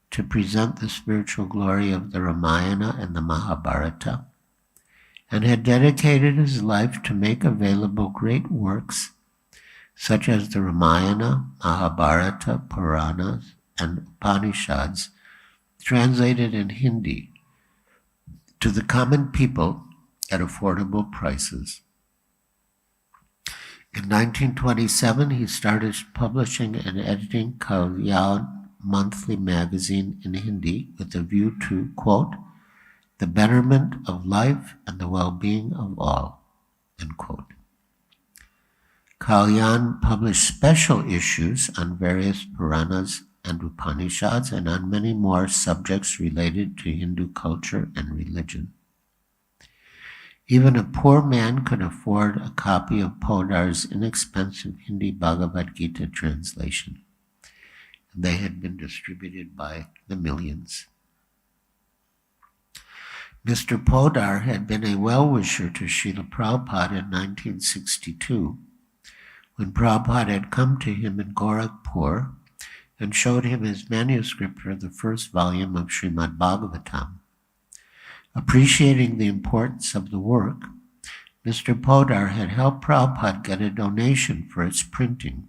to present the spiritual glory of the Ramayana and the Mahabharata, and had dedicated his life to make available great works such as the Ramayana, Mahabharata, Puranas, and Upanishads, translated in Hindi to the common people at affordable prices. In 1927, he started publishing and editing Kalyan monthly magazine in Hindi with a view to, quote, the betterment of life and the well-being of all, end quote. Kalyan published special issues on various Puranas and Upanishads and on many more subjects related to Hindu culture and religion. Even a poor man could afford a copy of Podar's inexpensive Hindi Bhagavad Gita translation. They had been distributed by the millions. Mr. Podar had been a well-wisher to Srila Prabhupada in 1962, when Prabhupada had come to him in Gorakhpur and showed him his manuscript for the first volume of Srimad Bhagavatam. Appreciating the importance of the work, Mr. Podar had helped Prabhupada get a donation for its printing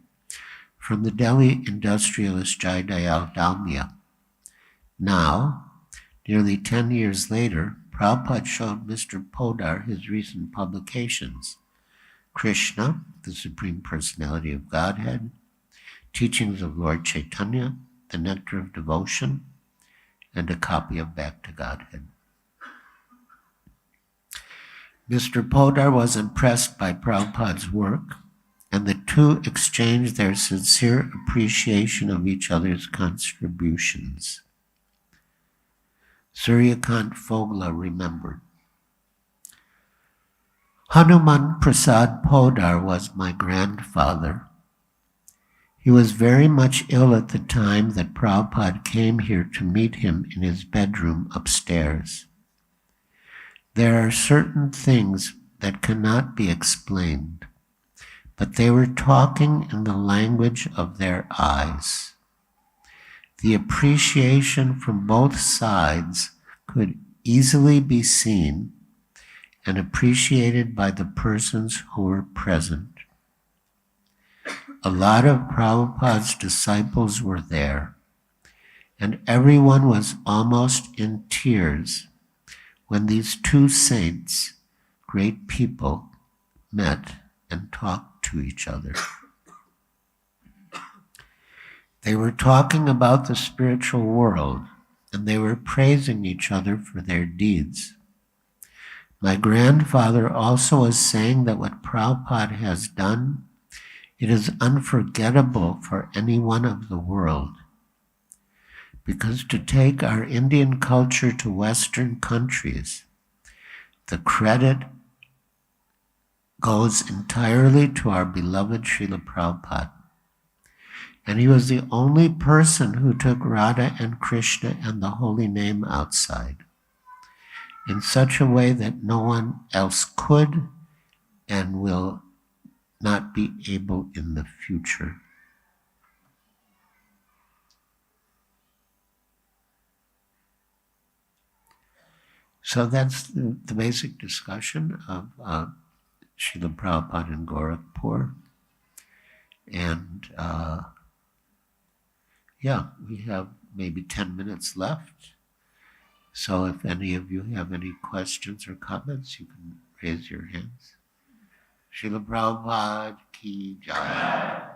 from the Delhi industrialist Jai Dayal Dalmia. Now, nearly 10 years later, Prabhupada showed Mr. Podar his recent publications, Krishna, the Supreme Personality of Godhead, Teachings of Lord Chaitanya, The Nectar of Devotion, and a copy of Back to Godhead. Mr. Podar was impressed by Prabhupada's work, and the two exchanged their sincere appreciation of each other's contributions. Suryakant Fogla remembered, Hanuman Prasad Podar was my grandfather. He was very much ill at the time that Prabhupada came here to meet him in his bedroom upstairs. There are certain things that cannot be explained, but they were talking in the language of their eyes. The appreciation from both sides could easily be seen and appreciated by the persons who were present. A lot of Prabhupada's disciples were there, and everyone was almost in tears when these two saints, great people, met and talked to each other. They were talking about the spiritual world, and they were praising each other for their deeds. My grandfather also was saying that what Prabhupada has done, it is unforgettable for anyone of the world. Because to take our Indian culture to Western countries, the credit goes entirely to our beloved Srila Prabhupada. And he was the only person who took Radha and Krishna and the holy name outside in such a way that no one else could and will not be able in the future. So that's the basic discussion of Srila Prabhupada in Gorakhpur. And yeah, we have maybe 10 minutes left. So if any of you have any questions or comments, you can raise your hands. Srila Prabhupada ki jai.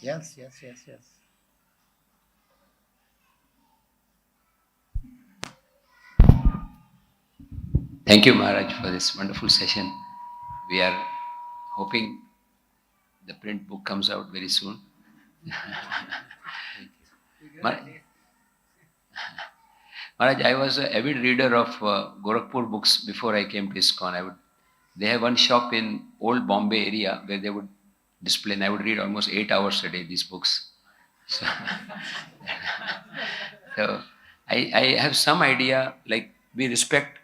Yes. Thank you, Maharaj, for this wonderful session. We are hoping the print book comes out very soon. Maharaj, I was an avid reader of Gorakhpur books before I came to ISKCON. They have one shop in Old Bombay area where they would display, and I would read almost 8 hours a day these books. So, so I have some idea, like we respect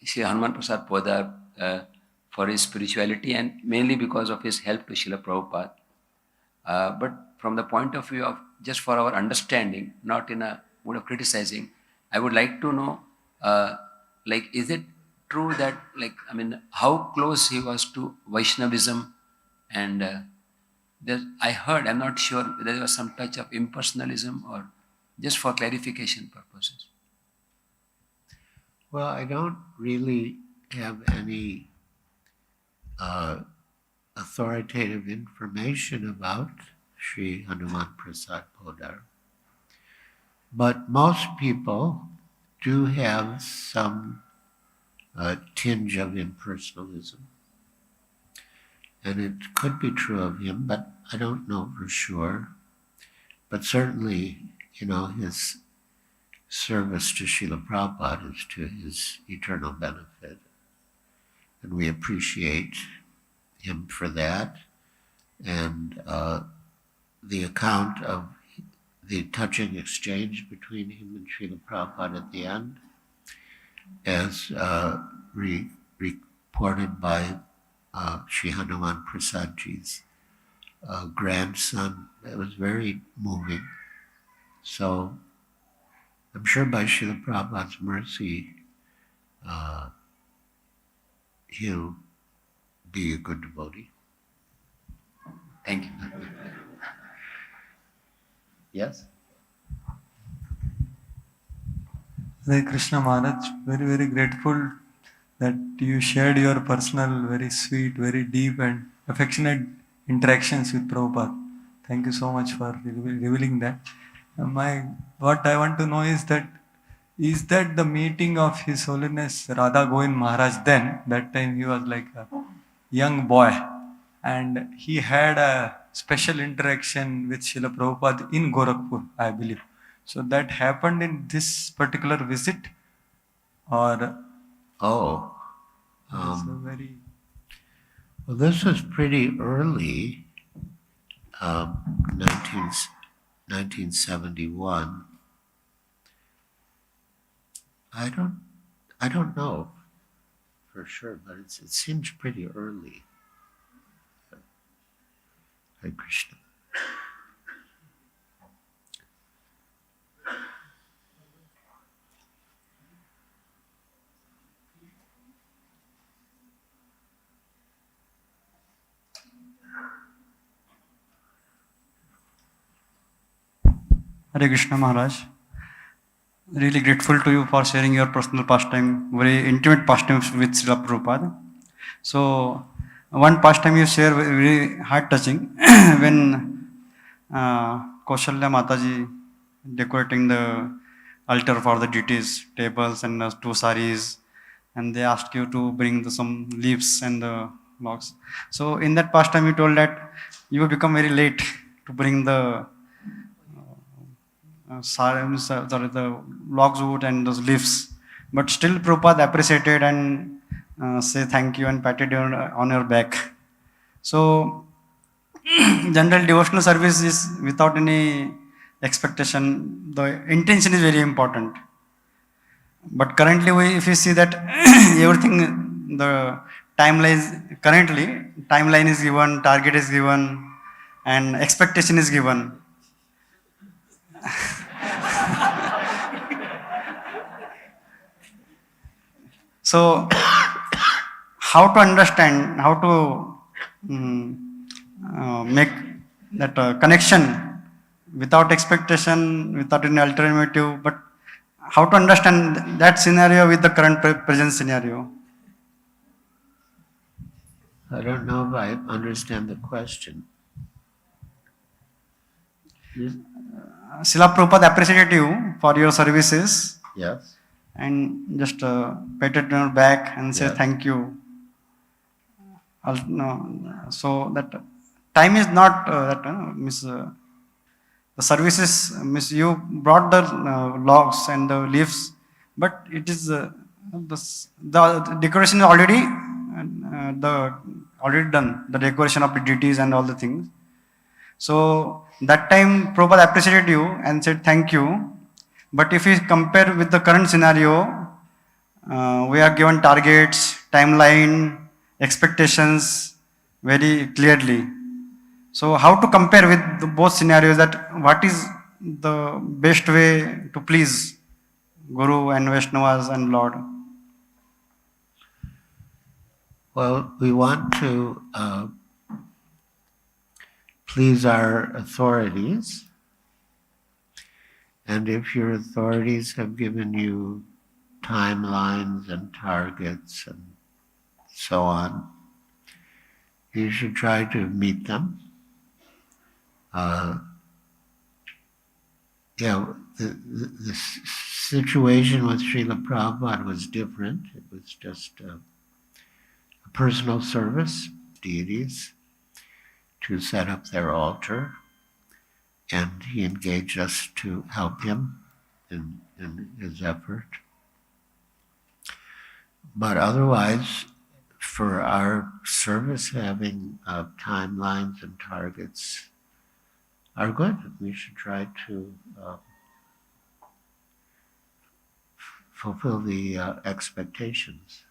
Sri Hanuman Prasad Podar for his spirituality and mainly because of his help to Srila Prabhupada. But from the point of view of just for our understanding, not in a mood of criticizing, I would like to know, like, is it true that, like, I mean, how close he was to Vaishnavism? And I heard, I'm not sure whether there was some touch of impersonalism or just for clarification purposes. Well, I don't really have any authoritative information about Sri Hanuman Prasad Podar. But most people do have some tinge of impersonalism. And it could be true of him, but I don't know for sure. But certainly, his service to Srila Prabhupada is to his eternal benefit. And we appreciate him for that. And the account of the touching exchange between him and Srila Prabhupada at the end, as reported by Sri Hanuman Prasadji's grandson, it was very moving. So I'm sure by Srila Prabhupada's mercy, he'll be a good devotee. Thank you. Yes? Hare Krishna Maharaj, very, very grateful that you shared your personal, very sweet, very deep and affectionate interactions with Prabhupada. Thank you so much for revealing that. What I want to know is that the meeting of His Holiness Radha Govind Maharaj then? That time he was like a young boy and he had a special interaction with Srila Prabhupada in Gorakhpur, I believe. So that happened in this particular visit, or Oh, very well, this was pretty early, 1971. I don't know for sure, but it seems pretty early. Hare Krishna. Hare Krishna Maharaj. Really grateful to you for sharing your personal pastime, very intimate pastimes with Srila Prabhupada. So, one pastime you share very heart touching when Kaushalya Mataji decorating the altar for the deities, tables and two saris, and they asked you to bring some leaves and the logs. So, in that pastime, you told that you have become very late to bring the the logs wood and those leaves, but still Prabhupada appreciated and say thank you and patted you on your back. So general devotional service is without any expectation, the intention is very important. But currently, if you see that everything, the timeline is given, target is given, and expectation is given. So, how to understand, how to make that connection without expectation, without any alternative, but how to understand that scenario with the current present scenario? I don't know if I understand the question. Srila Prabhupada appreciated you for your services Yes. and just patted your back and say Yes. thank you. No, so that time is not the services, you brought the logs and the leaves, but it is the decoration is already done, the decoration of the deities and all the things. So that time Prabhupada appreciated you and said thank you. But if we compare with the current scenario, we are given targets, timeline, expectations very clearly. So how to compare with both scenarios, that what is the best way to please Guru and Vaishnavas and Lord? Well, we want to please our authorities. And if your authorities have given you timelines and targets and so on, you should try to meet them. The situation with Srila Prabhupada was different. It was just a personal service, deities, to set up their altar, and he engaged us to help him in his effort. But otherwise, for our service, having timelines and targets are good. We should try to fulfill the expectations.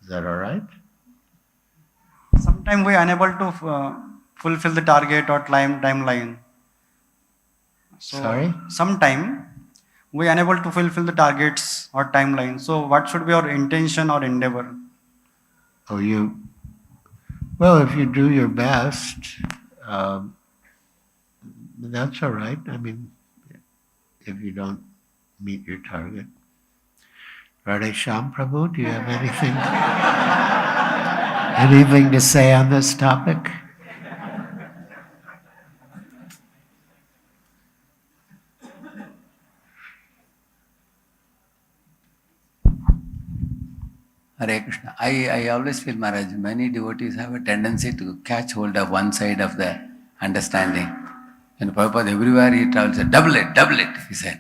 Is that all right? Sometimes we are unable to fulfill the target or timeline. So Sorry? Sometime we are unable to fulfill the targets or timeline. So what should be our intention or endeavor? Well, if you do your best, that's all right. I mean, if you don't meet your target. Radhe Shyam Prabhu, do you have anything to say on this topic? Hare Krishna. I always feel, Maharaj, many devotees have a tendency to catch hold of one side of the understanding. And Prabhupada, everywhere he travels, double it, he said.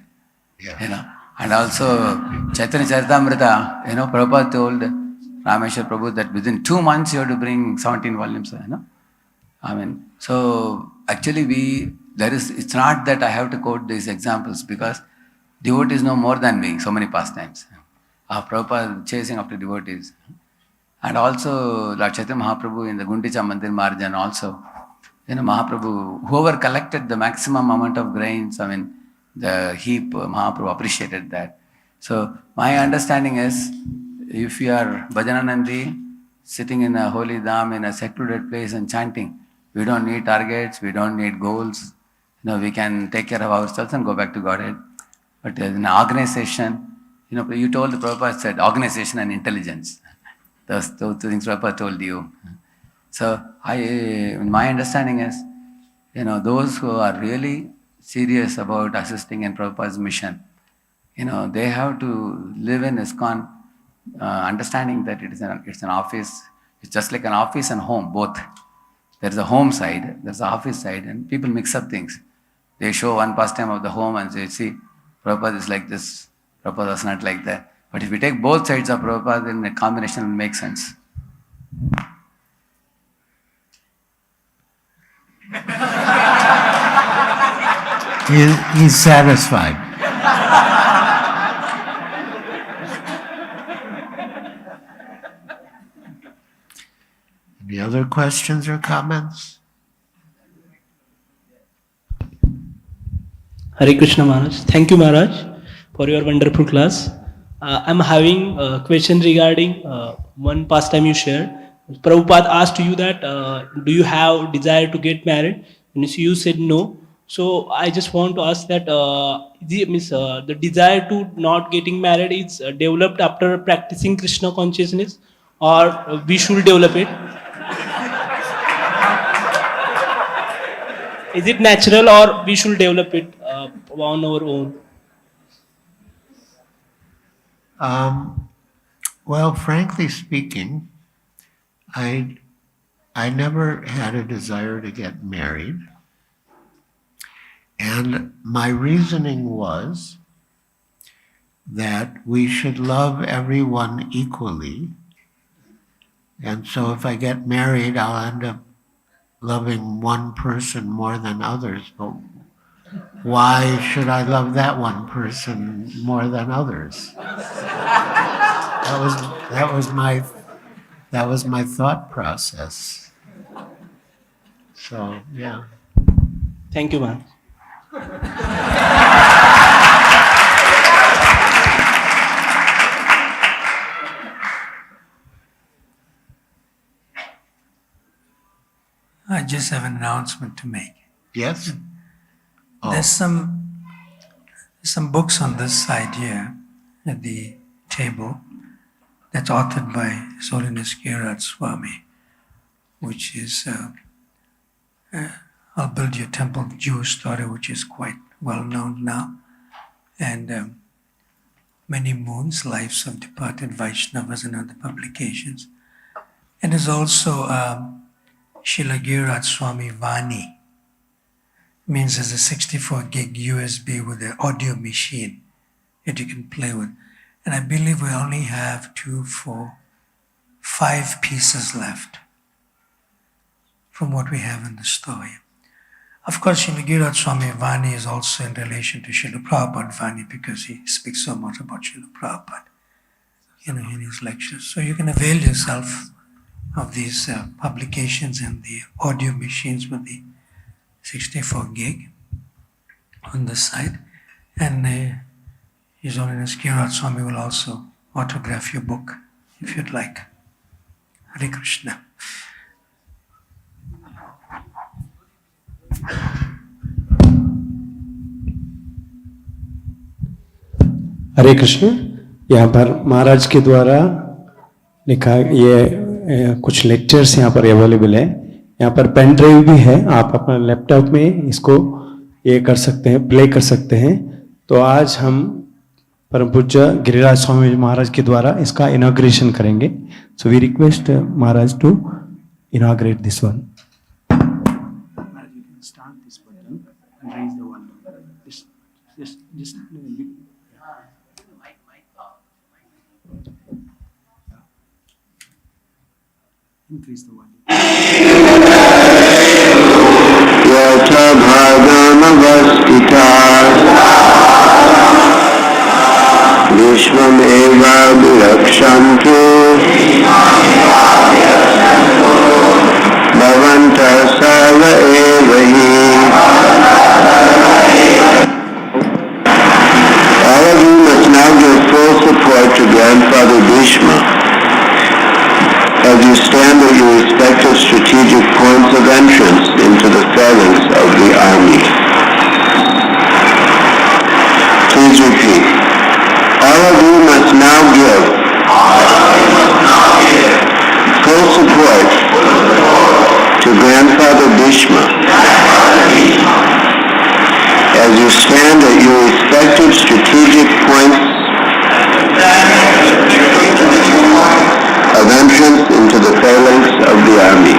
Yeah. And also Chaitanya Charitamrita, Prabhupada told Rameshwar Prabhu that within 2 months you have to bring 17 volumes, so actually it's not that I have to quote these examples, because devotees know more than me, so many pastimes. Prabhupada chasing after devotees. And also Lord Chaitanya Mahaprabhu in the Gundicha Mandir Marjan also, Mahaprabhu, whoever collected the maximum amount of grains, the heap, Mahaprabhu appreciated that. So my understanding is, if you are Bhajananandi, sitting in a holy dham, in a secluded place and chanting, we don't need targets, we don't need goals. We can take care of ourselves and go back to Godhead. But in an organization, you told the Prabhupada said organization and intelligence. Those two things Prabhupada told you. So my understanding is, those who are really serious about assisting in Prabhupada's mission, they have to live in ISKCON, understanding that it's an office. It's just like an office and home, both. There's a home side, there's an office side, and people mix up things. They show one pastime of the home and say, see, Prabhupada is like this, Prabhupada is not like that. But if we take both sides of Prabhupada, then the combination will make sense. He's satisfied. Any other questions or comments? Hare Krishna Maharaj. Thank you Maharaj for your wonderful class. I'm having a question regarding one pastime you shared. Prabhupada asked you that do you have desire to get married? And you said no. So I just want to ask that the desire to not getting married is developed after practicing Krishna consciousness, or we should develop it? Is it natural or we should develop it on our own? Well, frankly speaking, I never had a desire to get married. And my reasoning was that we should love everyone equally. And so if I get married, I'll end up loving one person more than others. But why should I love that one person more than others? That was my thought process. So, yeah. Thank you, man. I just have an announcement to make. Yes? Oh. There's some books on this side here at the table that's authored by His Holiness Giriraj Swami, which is I'll Build Your Temple, Jewish story, which is quite well known now, and Many Moons, Lives of Departed Vaishnavas, and other publications. And there's also Srila Giriraj Swami Vani, means there's a 64 gig USB with an audio machine that you can play with. And I believe we only have 5 pieces left from what we have in the store. Of course, Srila Giriraj Swami Vani is also in relation to Srila Prabhupada Vani because he speaks so much about Srila Prabhupada, in his lectures. So you can avail yourself of these publications and the audio machines with the 64 gig on the side. And His Holiness Giriraj Swami will also autograph your book if you'd like. Hare Krishna. हरे कृष्ण। यहाँ पर महाराज के द्वारा लिखा ये कुछ lectures यहाँ पर available है। यहाँ पर पेन ड्राइव भी है, आप अपना लैपटॉप में इसको ये कर सकते हैं, प्ले कर सकते हैं। तो आज हम परम पूज्य गिरिराज स्वामी महाराज के द्वारा इसका इनॉग्रेशन करेंगे। So we request Maharaj to inaugurate this one. Increase the volume. Yatha bhagamavastita Vishvam eva virakshantu Bhavanta sarva evahi. All of you must now give full support to Grandfather Bhishma as you stand at your respective strategic points of entrance into the phalanx of the army. Please repeat. All of you must now give full support to Grandfather Bhishma as you stand at your respective strategic points of entrance into the phalanx of the army.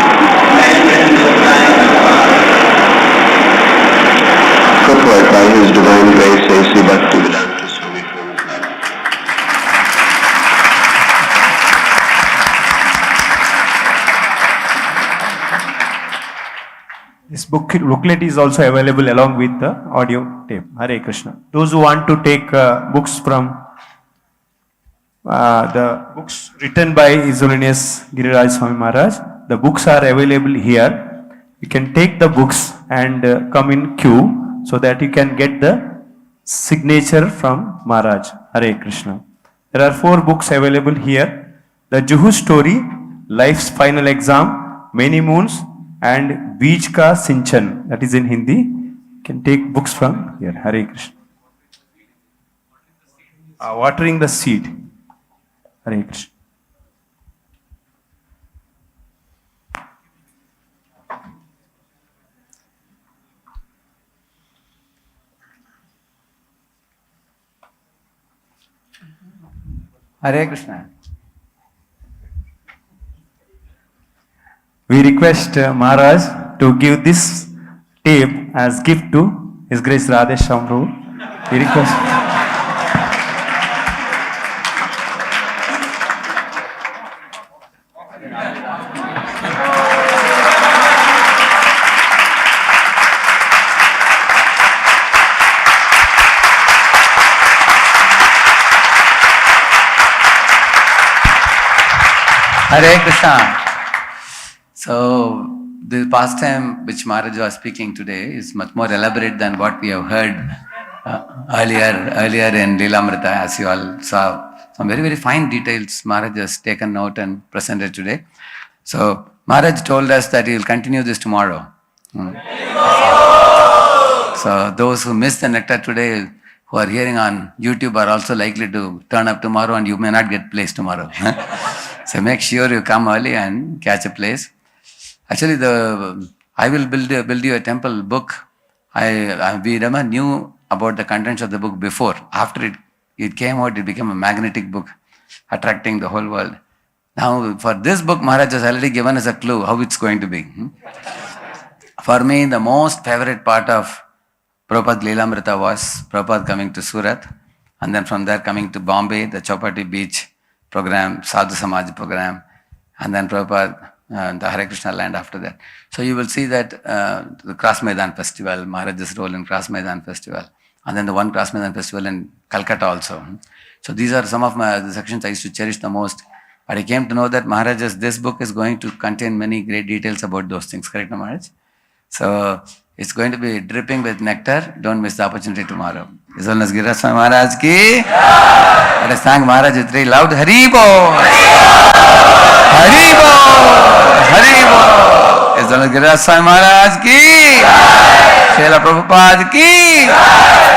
Purport by His Divine Grace A.C. Bhaktivedanta Swami Prabhupada. This book booklet is also available along with the audio tape. Hare Krishna. Those who want to take books from the books written by His Holiness Giriraj Swami Maharaj, the books are available here. You can take the books and come in queue so that you can get the signature from Maharaj. Hare Krishna. There are 4 books available here. The Juhu Story, Life's Final Exam, Many Moons, and Beej Ka Sinchan, that is in Hindi. You can take books from here. Hare Krishna. Watering the seed. Hare Krishna. Hare Krishna. We request Maharaj to give this tape as gift to His Grace Radhe Shamru. We request. Hare Krishna. So, the pastime which Maharaj was speaking today is much more elaborate than what we have heard earlier in Leelamrita, as you all saw. Some very, very fine details Maharaj has taken note and presented today. So, Maharaj told us that he will continue this tomorrow. So, those who missed the nectar today, who are hearing on YouTube, are also likely to turn up tomorrow, and you may not get place tomorrow. So make sure you come early and catch a place. Actually, I will build you a temple book. We never knew about the contents of the book before. After it came out, it became a magnetic book, attracting the whole world. Now, for this book, Maharaj has already given us a clue how it's going to be. For me, the most favorite part of Prabhupada Leelamrita was Prabhupada coming to Surat, and then from there coming to Bombay, the Chowpatty Beach program, Sadhu Samaj program, and then Prabhupada, the Hare Krishna land after that. So you will see that the Cross Maidan festival, Maharaj's role in Cross Maidan festival, and then the one Cross Maidan festival in Calcutta also. So these are some of the sections I used to cherish the most. But I came to know that this book is going to contain many great details about those things. Correct, Maharaj? So it's going to be dripping with nectar. Don't miss the opportunity tomorrow. His Holiness Giriraj Swami Maharaj ki. Let us thank Maharaj with very loud Hari Bol. Hari Bol. Hari Bol. His Holiness Giriraj Swami Maharaj ki. Srila Prabhupada ki.